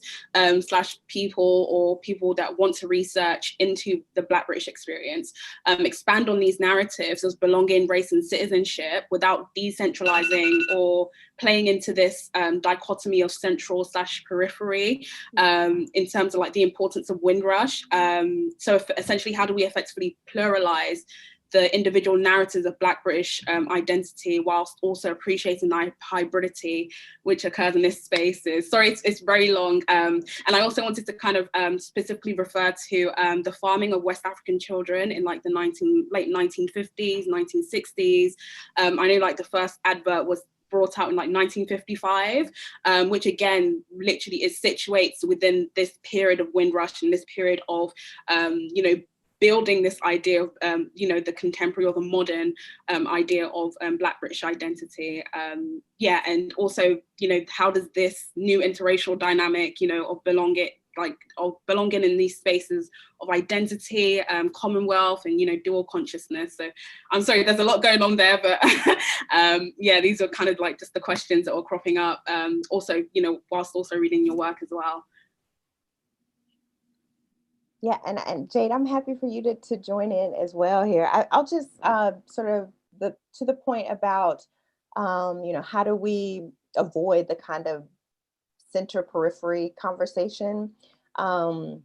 slash people or people that want to research into the Black British experience expand on these narratives as belonging, race and citizenship without decentralizing or playing into this dichotomy of central slash periphery in terms of like the importance of Windrush? So essentially, how do we effectively pluralize the individual narratives of Black British identity whilst also appreciating the hybridity which occurs in this space? Sorry, it's very long. And I also wanted to kind of specifically refer to the farming of West African children in like the late 1950s, 1960s. I know like the first advert was brought out in like 1955, which again, literally is situates within this period of Windrush and this period of, building this idea of, the contemporary or the modern idea of Black British identity. And also, how does this new interracial dynamic, of belonging in these spaces of identity, commonwealth, and dual consciousness. So I'm sorry, there's a lot going on there, but these are kind of like just the questions that are cropping up. Also, whilst also reading your work as well. Yeah, and Jade, I'm happy for you to join in as well here. I'll just sort of to the point about, how do we avoid the kind of center periphery conversation? I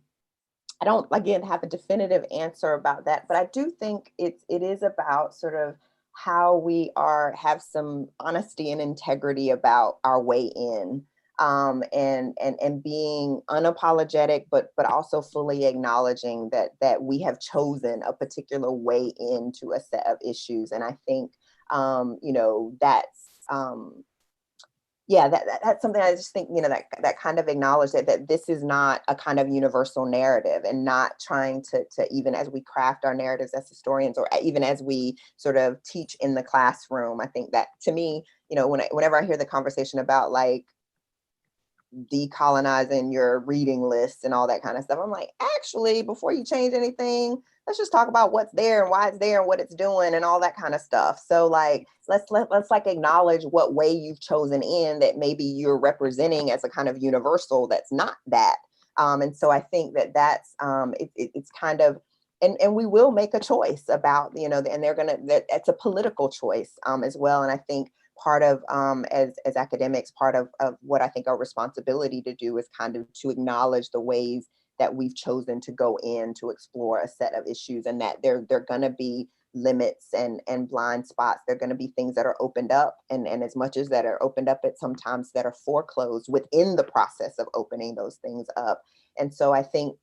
don't, again, have a definitive answer about that, but I do think it is about sort of how we have some honesty and integrity about our way in. And being unapologetic, but also fully acknowledging that we have chosen a particular way into a set of issues. And I think, that's something I just think, that kind of acknowledge that this is not a kind of universal narrative, and not trying to even as we craft our narratives as historians, or even as we sort of teach in the classroom. I think that, to me, whenever I hear the conversation about like decolonizing your reading lists and all that kind of stuff, I'm like, actually, before you change anything, let's just talk about what's there and why it's there and what it's doing and all that kind of stuff. So like, let's like acknowledge what way you've chosen in that maybe you're representing as a kind of universal that's not that. And so I think that's it's kind of, and we will make a choice about, and it's a political choice as well. And I think part of, as academics, part of what I think our responsibility to do is kind of to acknowledge the ways that we've chosen to go in to explore a set of issues, and that they're going to be limits and blind spots. They're going to be things that are opened up, and as much as that are opened up, it's sometimes that are foreclosed within the process of opening those things up. And so I think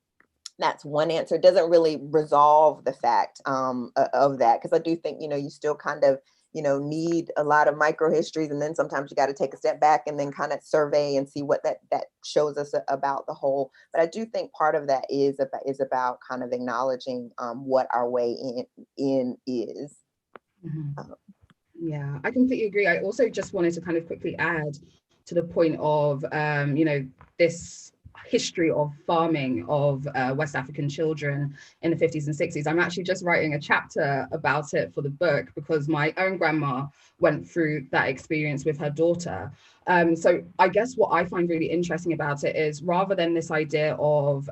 that's one answer. It doesn't really resolve the fact of that, because I do think, you still kind of, need a lot of microhistories, and then sometimes you got to take a step back and then kind of survey and see what that shows us about the whole. But I do think part of that is about kind of acknowledging what our way in is. Mm-hmm. Yeah, I completely agree. I also just wanted to kind of quickly add to the point of, this history of farming of West African children in the 50s and 60s. I'm actually just writing a chapter about it for the book, because my own grandma went through that experience with her daughter. So I guess what I find really interesting about it is, rather than this idea of,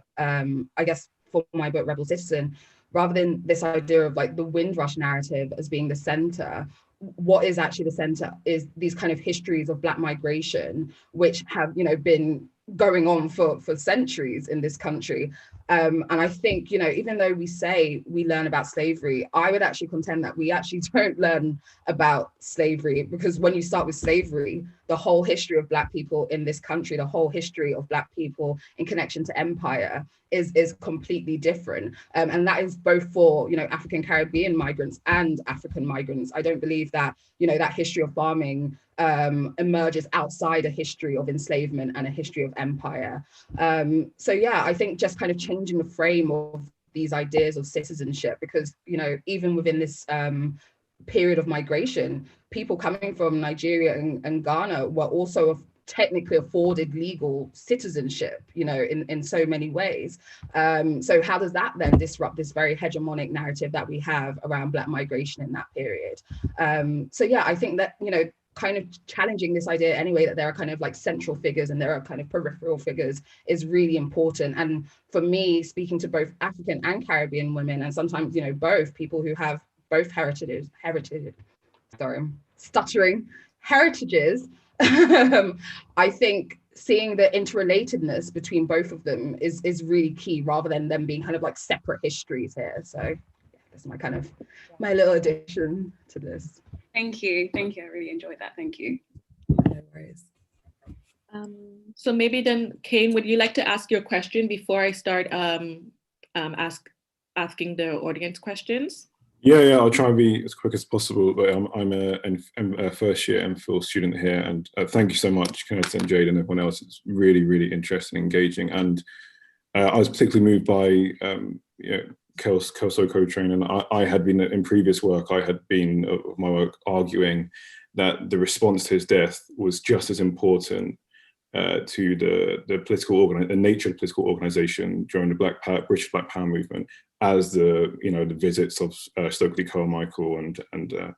for my book Rebel Citizen, rather than this idea of like the Windrush narrative as being the center, what is actually the center is these kind of histories of Black migration, which have, you know, been going on for centuries in this country. And I think, you know, even though we say we learn about slavery, I would actually contend that we actually don't learn about slavery, because when you start with slavery, the whole history of Black people in this country, the whole history of Black people in connection to empire is completely different. And that is both for, you know, African Caribbean migrants and African migrants. I don't believe that, you know, that history of farming emerges outside a history of enslavement and a history of empire. So yeah, I think just kind of changing the frame of these ideas of citizenship, because, you know, even within this period of migration, people coming from Nigeria and Ghana were also technically afforded legal citizenship, you know, in so many ways. So how does that then disrupt this very hegemonic narrative that we have around Black migration in that period? So yeah, I think that, you know, kind of challenging this idea anyway, that there are kind of like central figures and there are kind of peripheral figures, is really important. And for me, speaking to both African and Caribbean women, and sometimes, you know, both people who have both heritages, sorry, I'm stuttering, heritages, I think seeing the interrelatedness between both of them is really key, rather than them being kind of like separate histories here. So yeah, that's my kind of, my little addition to this. Thank you. Thank you. I really enjoyed that. Thank you. No worries. So maybe then, Kane, would you like to ask your question before I start asking the audience questions? Yeah, I'll try and be as quick as possible. But I'm a first year MPhil student here, and thank you so much, Kenneth and Jade and everyone else. It's really, really interesting, engaging, and I was particularly moved by you know, Kelso co-train, and I had been in previous work. I had been of my work arguing that the response to his death was just as important to the the nature of political organization during the British Black Power movement as the, you know, the visits of Stokely Carmichael, and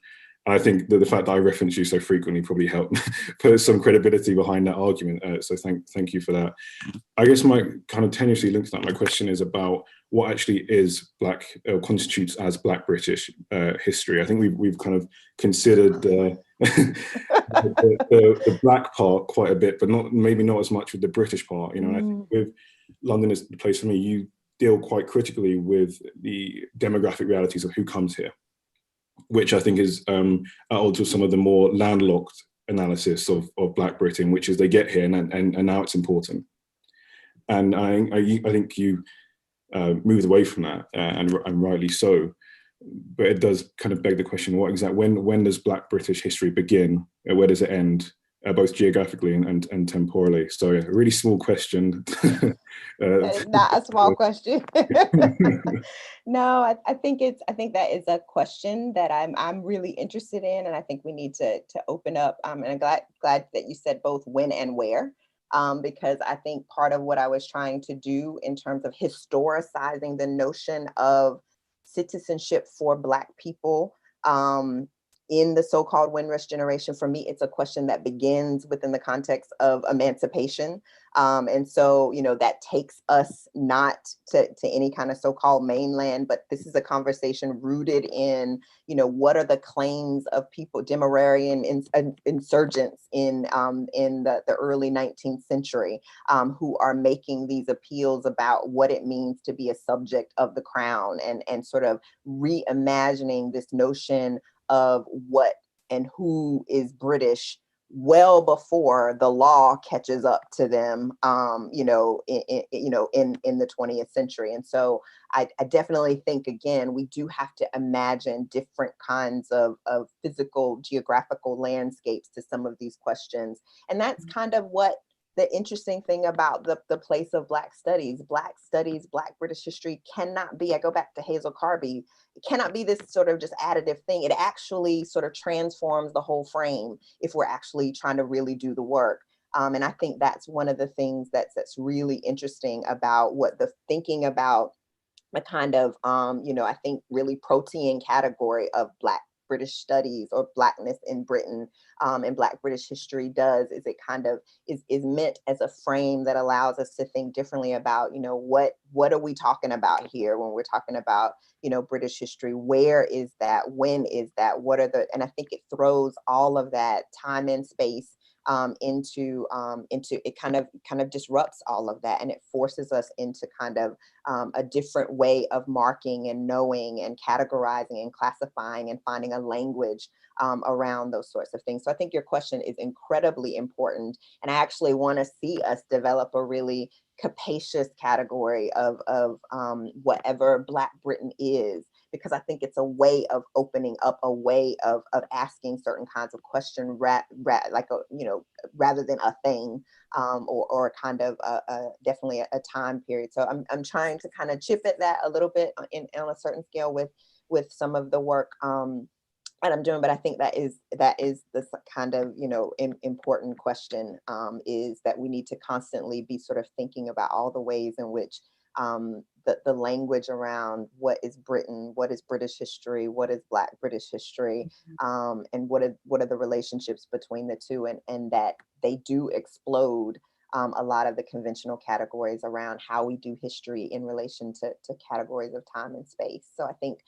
I think that the fact that I reference you so frequently probably helped put some credibility behind that argument. So thank you for that. I guess my kind of tenuously linked to that, my question is about what actually is constitutes as Black British history. I think we've kind of considered the Black part quite a bit, but maybe not as much with the British part. You know, and I think with London is the place for me. You deal quite critically with the demographic realities of who comes here, which I think is at odds with some of the more landlocked analysis of Black Britain, which is they get here and now it's important. And I think you moved away from that, and rightly so. But it does kind of beg the question: when does Black British history begin? Where does it end, both geographically and temporally? So a really small question. Not a small question. No, I think that is a question that I'm really interested in, and I think we need to open up. And I'm glad that you said both when and where. Because I think part of what I was trying to do in terms of historicizing the notion of citizenship for Black people in the so-called Windrush generation, for me, it's a question that begins within the context of emancipation. And so, you know, that takes us not to any kind of so-called mainland, but this is a conversation rooted in, you know, what are the claims of people, Demerarian insurgents in the early 19th century, who are making these appeals about what it means to be a subject of the crown, and sort of reimagining this notion of what and who is British well before the law catches up to them, in the 20th century. And so I definitely think, again, we do have to imagine different kinds of physical, geographical landscapes to some of these questions. And that's kind of what the interesting thing about the place of Black studies, Black British history cannot be, I go back to Hazel Carby, it cannot be this sort of just additive thing. It actually sort of transforms the whole frame if we're actually trying to really do the work. And I think that's one of the things that's really interesting about what the thinking about the kind of, I think really protean category of Black British studies or Blackness in Britain and Black British history does is it kind of is meant as a frame that allows us to think differently about, you know, what are we talking about here when we're talking about, you know, British history? Where is that? When is that? What are the, and I think it throws all of that time and space into it kind of disrupts all of that, and it forces us into kind of a different way of marking and knowing and categorizing and classifying and finding a language around those sorts of things. So I think your question is incredibly important, and I actually want to see us develop a really capacious category of whatever Black Britain is, because I think it's a way of opening up, a way of asking certain kinds of questions, like a, you know, rather than a thing, or kind of definitely a time period. So I'm trying to kind of chip at that a little bit on a certain scale with some of the work that I'm doing, but I think that is the kind of, you know, important question, is that we need to constantly be sort of thinking about all the ways in which the language around what is Britain, what is British history, what is Black British history, and what are the relationships between the two, and that they do explode a lot of the conventional categories around how we do history in relation to categories of time and space. So I think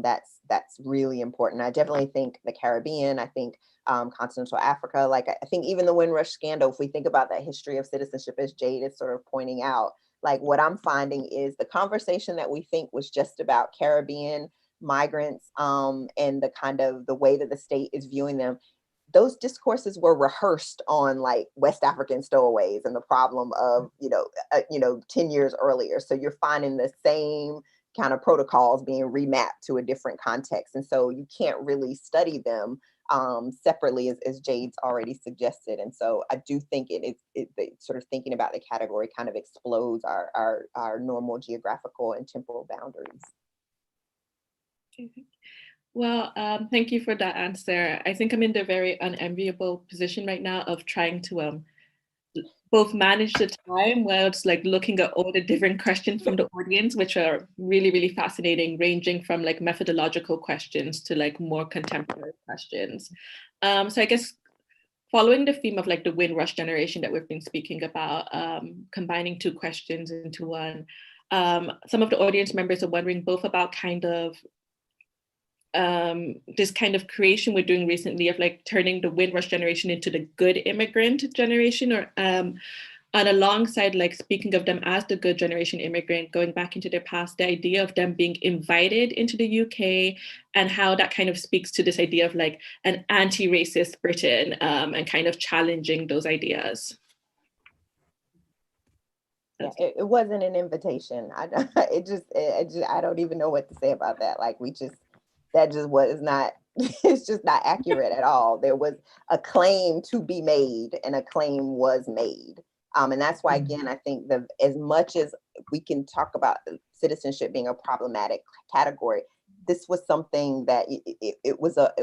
that's really important. I definitely think the Caribbean, I think continental Africa, like I think even the Windrush scandal, if we think about that history of citizenship, as Jade is sort of pointing out, like what I'm finding is the conversation that we think was just about Caribbean migrants and the kind of the way that the state is viewing them, those discourses were rehearsed on like West African stowaways and the problem of, 10 years earlier. So you're finding the same kind of protocols being remapped to a different context. And so you can't really study them separately, as Jade's already suggested. And so I do think it sort of thinking about the category kind of explodes our normal geographical and temporal boundaries. Well, thank you for that answer. I think I'm in the very unenviable position right now of trying to both manage the time while it's like looking at all the different questions from the audience, which are really, really fascinating, ranging from like methodological questions to like more contemporary questions. So I guess following the theme of like the Windrush generation that we've been speaking about, combining two questions into one, some of the audience members are wondering both about kind of this kind of creation we're doing recently of like turning the Windrush generation into the good immigrant generation, or and alongside like speaking of them as the good generation immigrant, going back into their past, the idea of them being invited into the UK and how that kind of speaks to this idea of like an anti-racist Britain and kind of challenging those ideas. Yeah, it wasn't an invitation. I don't even know what to say about that. Like that just was not, it's just not accurate at all. There was a claim to be made and a claim was made. And that's why, again, I think that as much as we can talk about citizenship being a problematic category, this was something that it was a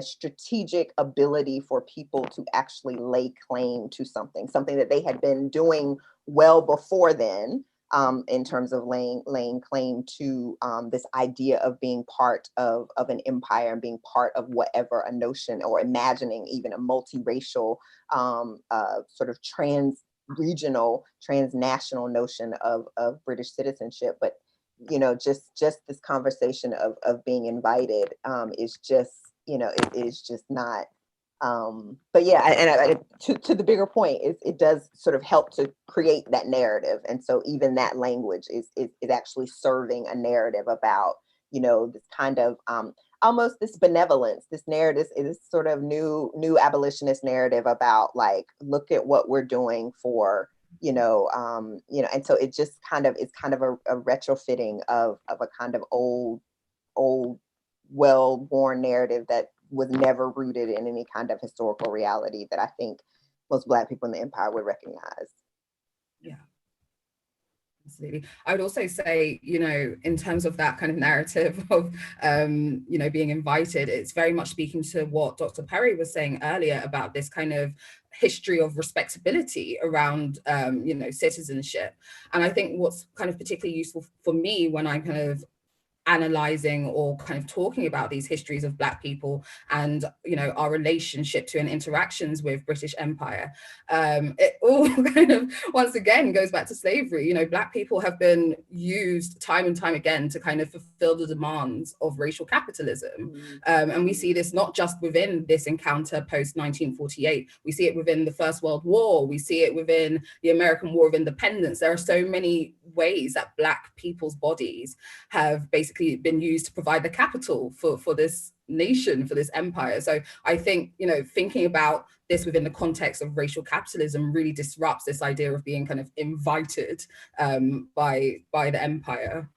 strategic ability for people to actually lay claim to something that they had been doing well before then. In terms of laying claim to this idea of being part of an empire and being part of whatever a notion, or imagining even a multiracial sort of trans-regional, transnational notion of British citizenship. But just this conversation of being invited is just, it is just not. But yeah, and to the bigger point, it does sort of help to create that narrative, and so even that language is actually serving a narrative about this kind of almost this benevolence, this narrative is sort of new abolitionist narrative about like, look at what we're doing for and so it just kind of is kind of a retrofitting of a kind of old well-worn narrative that was never rooted in any kind of historical reality that I think most Black people in the empire would recognize. Yeah, absolutely. I would also say, in terms of that kind of narrative of, being invited, it's very much speaking to what Dr. Perry was saying earlier about this kind of history of respectability around, citizenship. And I think what's kind of particularly useful for me when I kind of analyzing or kind of talking about these histories of Black people and, you know, our relationship to and interactions with British Empire. It all kind of, once again, goes back to slavery. You know, Black people have been used time and time again to kind of fulfill the demands of racial capitalism. And we see this not just within this encounter post 1948, we see it within the First World War, we see it within the American War of Independence. There are so many ways that Black people's bodies have basically been used to provide the capital for this nation, for this empire. So I think, you know, thinking about this within the context of racial capitalism really disrupts this idea of being kind of invited by the empire.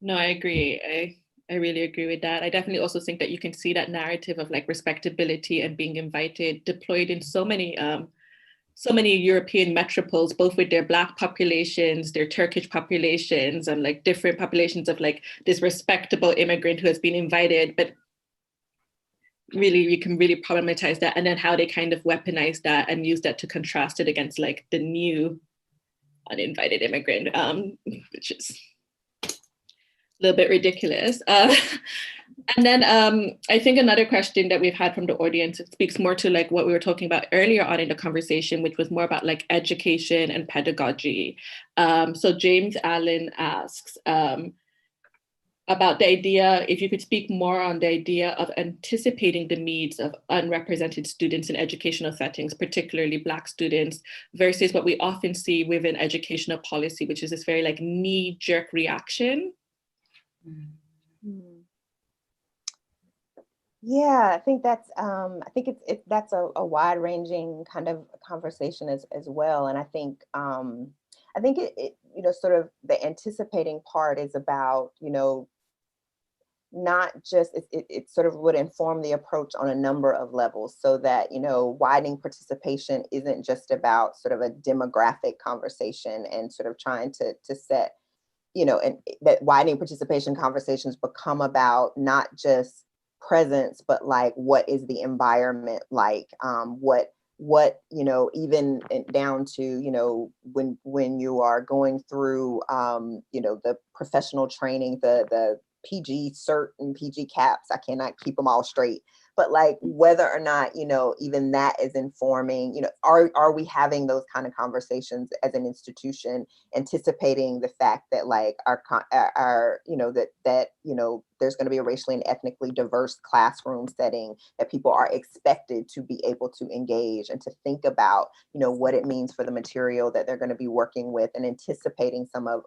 No, I agree. I really agree with that. I definitely also think that you can see that narrative of like respectability and being invited deployed in so many European metropoles, both with their Black populations, their Turkish populations, and like different populations of like this respectable immigrant who has been invited. But really, you can really problematize that, and then how they kind of weaponize that and use that to contrast it against like the new uninvited immigrant, which is a little bit ridiculous. And then I think another question that we've had from the audience, it speaks more to like what we were talking about earlier on in the conversation, which was more about like education and pedagogy. So James Allen asks about the idea, if you could speak more on the idea of anticipating the needs of unrepresented students in educational settings, particularly Black students, versus what we often see within educational policy, which is this very like knee-jerk reaction. Yeah, I think that's that's a wide-ranging kind of conversation as well, and I think it you know, sort of the anticipating part is about, you know, not just it sort of would inform the approach on a number of levels, so that, you know, widening participation isn't just about sort of a demographic conversation and sort of trying to set, you know, and that widening participation conversations become about not just presence, but like, what is the environment like? What, you know, even down to, you know, when you are going through, you know, the professional training, the PG cert and PG caps, I cannot keep them all straight, but like whether or not, you know, even that is informing, you know, are we having those kind of conversations as an institution, anticipating the fact that like our you know, that you know, there's going to be a racially and ethnically diverse classroom setting, that people are expected to be able to engage and to think about, you know, what it means for the material that they're going to be working with, and anticipating some of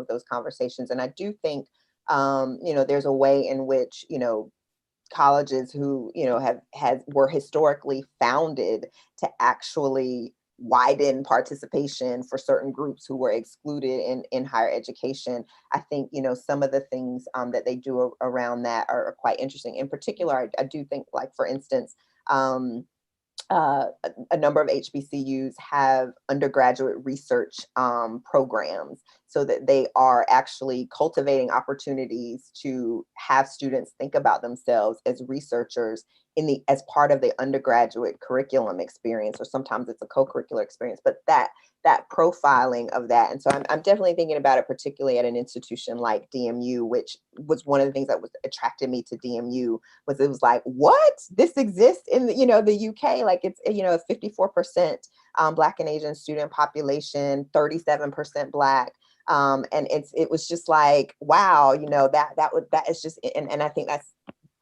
those conversations. And I do think you know, there's a way in which, you know, colleges who, you know, were historically founded to actually widen participation for certain groups who were excluded in higher education. I think, you know, some of the things that they do around that are quite interesting. In particular, I do think, like, for instance, a number of HBCUs have undergraduate research programs, so that they are actually cultivating opportunities to have students think about themselves as researchers as part of the undergraduate curriculum experience, or sometimes it's a co-curricular experience, but that profiling of that. And so I'm definitely thinking about it, particularly at an institution like DMU, which was one of the things that attracted me to DMU, was it was like, what? This exists in the, you know, the UK, like it's, you know, a 54% Black and Asian student population, 37% Black. And it was just like, wow, you know, that is just, and I think that's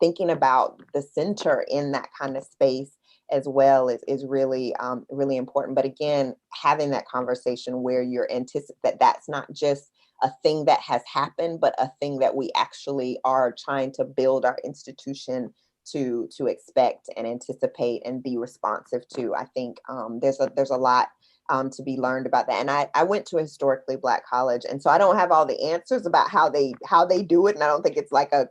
thinking about the center in that kind of space as well is really, really important. But again, having that conversation where you're that that's not just a thing that has happened, but a thing that we actually are trying to build our institution to expect and anticipate and be responsive to. I think there's a lot to be learned about that. And I went to a historically Black college, and so I don't have all the answers about how they do it, and I don't think it's like a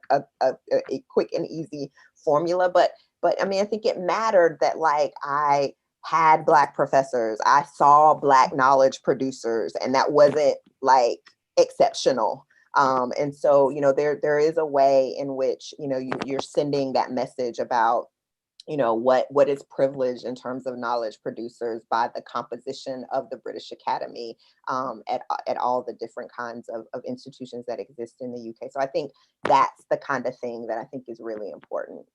quick and easy formula. But I mean, I think it mattered that, like, I had Black professors, I saw Black knowledge producers, and that wasn't like exceptional. And so, you know, there is a way in which, you know, you're sending that message about what is privilege in terms of knowledge producers by the composition of the British Academy at all the different kinds of institutions that exist in the UK. So I think that's the kind of thing that I think is really important.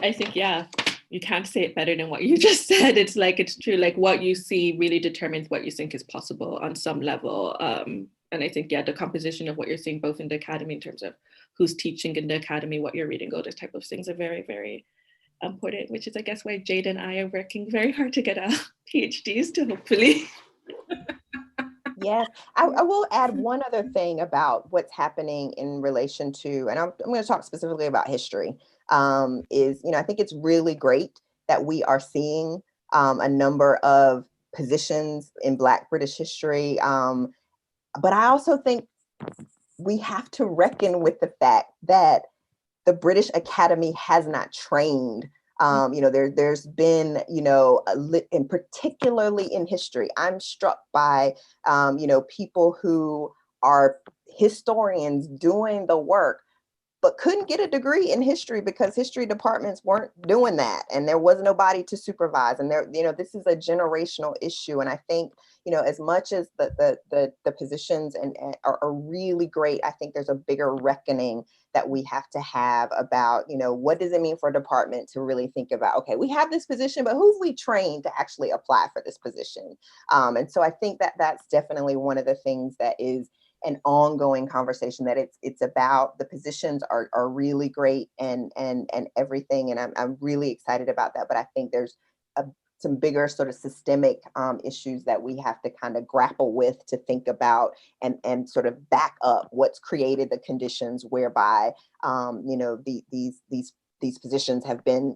I think, yeah, you can't say it better than what you just said. It's like, it's true, like what you see really determines what you think is possible on some level. And I think, yeah, the composition of what you're seeing both in the academy in terms of who's teaching in the academy, what you're reading, all those type of things are very, very important, which is, I guess, why Jade and I are working very hard to get our PhDs to hopefully. Yes, I will add one other thing about what's happening in relation to, and I'm going to talk specifically about history, is, I think it's really great that we are seeing a number of positions in Black British history. But I also think we have to reckon with the fact that the British Academy has not trained. There's been, and particularly in history, I'm struck by, people who are historians doing the work, but couldn't get a degree in history because history departments weren't doing that, and there was nobody to supervise. And this is a generational issue. And I think, as much as the positions and are really great, I think there's a bigger reckoning that we have to have about, what does it mean for a department to really think about, okay, we have this position, but who've we trained to actually apply for this position? And so I think that that's definitely one of the things that is an ongoing conversation, that it's about the positions are really great and everything. And I'm really excited about that. But I think there's some bigger sort of systemic issues that we have to kind of grapple with, to think about and sort of back up what's created the conditions whereby, these positions have been,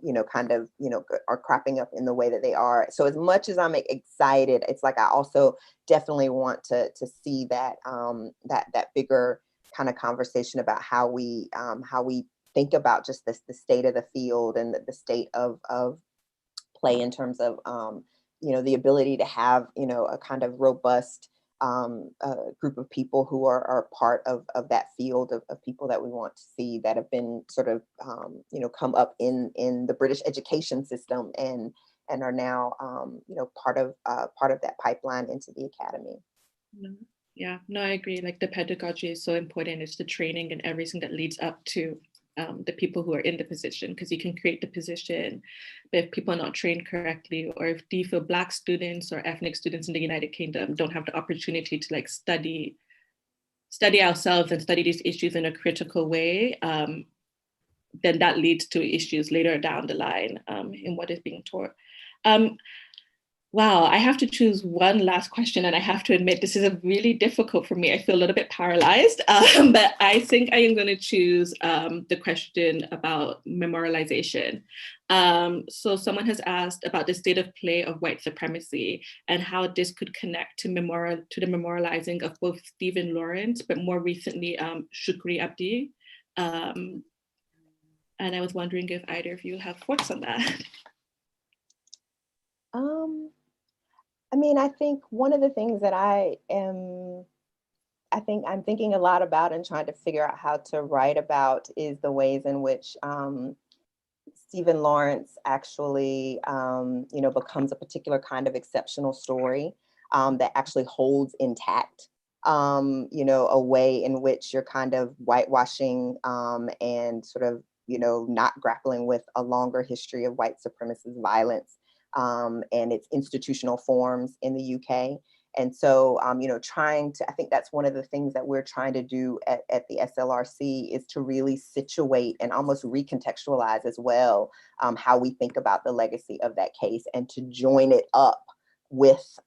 are cropping up in the way that they are. So as much as I'm excited, it's like I also definitely want to see that that bigger kind of conversation about how we think about just the state of the field and the state of play in terms of the ability to have a kind of robust group of people who are part of that field of people that we want to see, that have been sort of come up in the British education system and are now part of that pipeline into the academy. Yeah, no, I agree. Like, the pedagogy is so important. It's the training and everything that leads up to the people who are in the position, because you can create the position, but if people are not trained correctly, or if do you feel Black students or ethnic students in the United Kingdom don't have the opportunity to like study ourselves and study these issues in a critical way, then that leads to issues later down the line in what is being taught. Wow, I have to choose one last question, and I have to admit this is really difficult for me. I feel a little bit paralyzed, but I think I am going to choose the question about memorialization. So someone has asked about the state of play of white supremacy and how this could connect to the memorializing of both Stephen Lawrence, but more recently Shukri Abdi. And I was wondering if either of you have thoughts on that. I think one of the things that I'm thinking a lot about and trying to figure out how to write about is the ways in which Stephen Lawrence actually, becomes a particular kind of exceptional story that actually holds intact, a way in which you're kind of whitewashing and sort of, not grappling with a longer history of white supremacist violence and its institutional forms in the UK. And so, I think that's one of the things that we're trying to do at the SLRC, is to really situate and almost recontextualize as well how we think about the legacy of that case, and to join it up with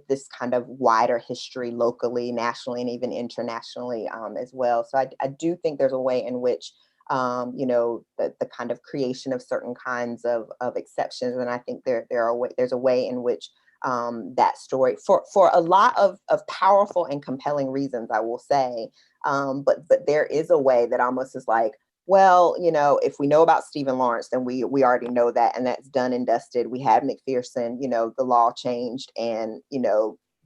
this kind of wider history locally, nationally, and even internationally as well. So I do think there's a way in which the kind of creation of certain kinds of exceptions. And I think there's a way in which that story, for a lot of powerful and compelling reasons, I will say, but there is a way that almost is like, well, if we know about Stephen Lawrence, then we already know that, and that's done and dusted. We had McPherson, the law changed, and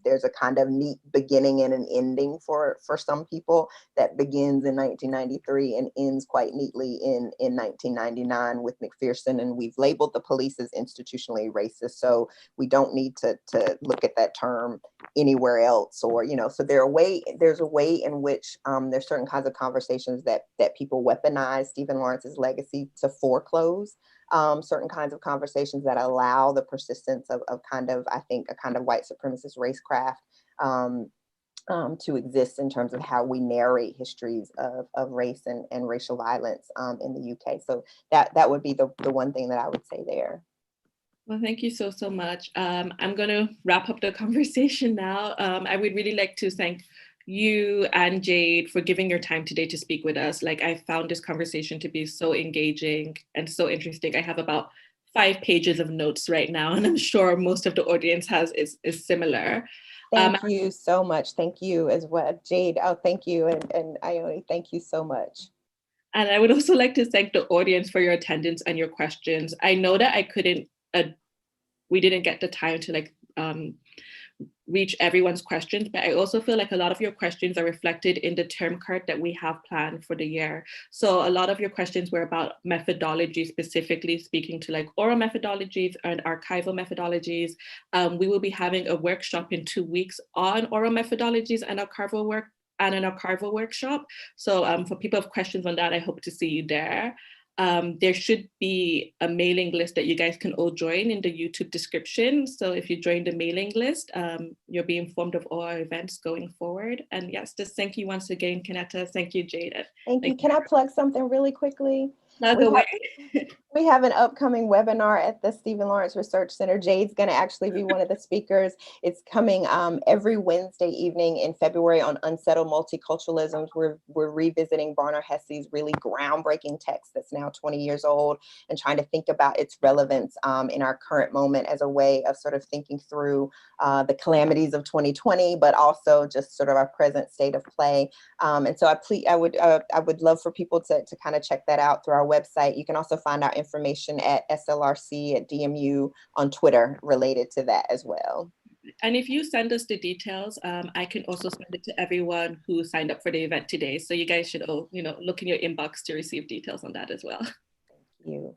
there's a kind of neat beginning and an ending for some people that begins in 1993 and ends quite neatly in 1999 with McPherson. And we've labeled the police as institutionally racist, so we don't need to look at that term anywhere else, or so there's a way in which there's certain kinds of conversations that people weaponize Stephen Lawrence's legacy to foreclose certain kinds of conversations that allow the persistence of kind of, I think, a kind of white supremacist racecraft to exist in terms of how we narrate histories of race and racial violence in the UK. So that would be the one thing that I would say there. Well, thank you so much. I'm going to wrap up the conversation now. I would really like to thank you and Jade for giving your time today to speak with us. Like, I found this conversation to be so engaging and so interesting. I have about 5 pages of notes right now, and I'm sure most of the audience is similar. Thank you so much. Thank you as well, Jade. Oh, thank you, and Ione, thank you so much. And I would also like to thank the audience for your attendance and your questions. I know that we didn't get the time to reach everyone's questions, but I also feel like a lot of your questions are reflected in the term card that we have planned for the year. So a lot of your questions were about methodology, specifically speaking to oral methodologies and archival methodologies. We will be having a workshop in 2 weeks on oral methodologies and archival work and an archival workshop. So for people who have questions on that, I hope to see you there. There should be a mailing list that you guys can all join in the YouTube description. So if you join the mailing list, you'll be informed of all our events going forward. And yes, just thank you once again, Kennetta. Thank you, Jade. Thank you. Can I plug something really quickly? We have an upcoming webinar at the Stephen Lawrence Research Center. Jade's going to actually be one of the speakers. It's coming every Wednesday evening in February on unsettled multiculturalisms. We're revisiting Barnard Hesse's really groundbreaking text that's now 20 years old and trying to think about its relevance in our current moment as a way of sort of thinking through the calamities of 2020, but also just sort of our present state of play. And so I would love for people to kind of check that out through our website. You can also find out information at SLRC at DMU on Twitter related to that as well. And if you send us the details, I can also send it to everyone who signed up for the event today. So you guys should all, look in your inbox to receive details on that as well. Thank you.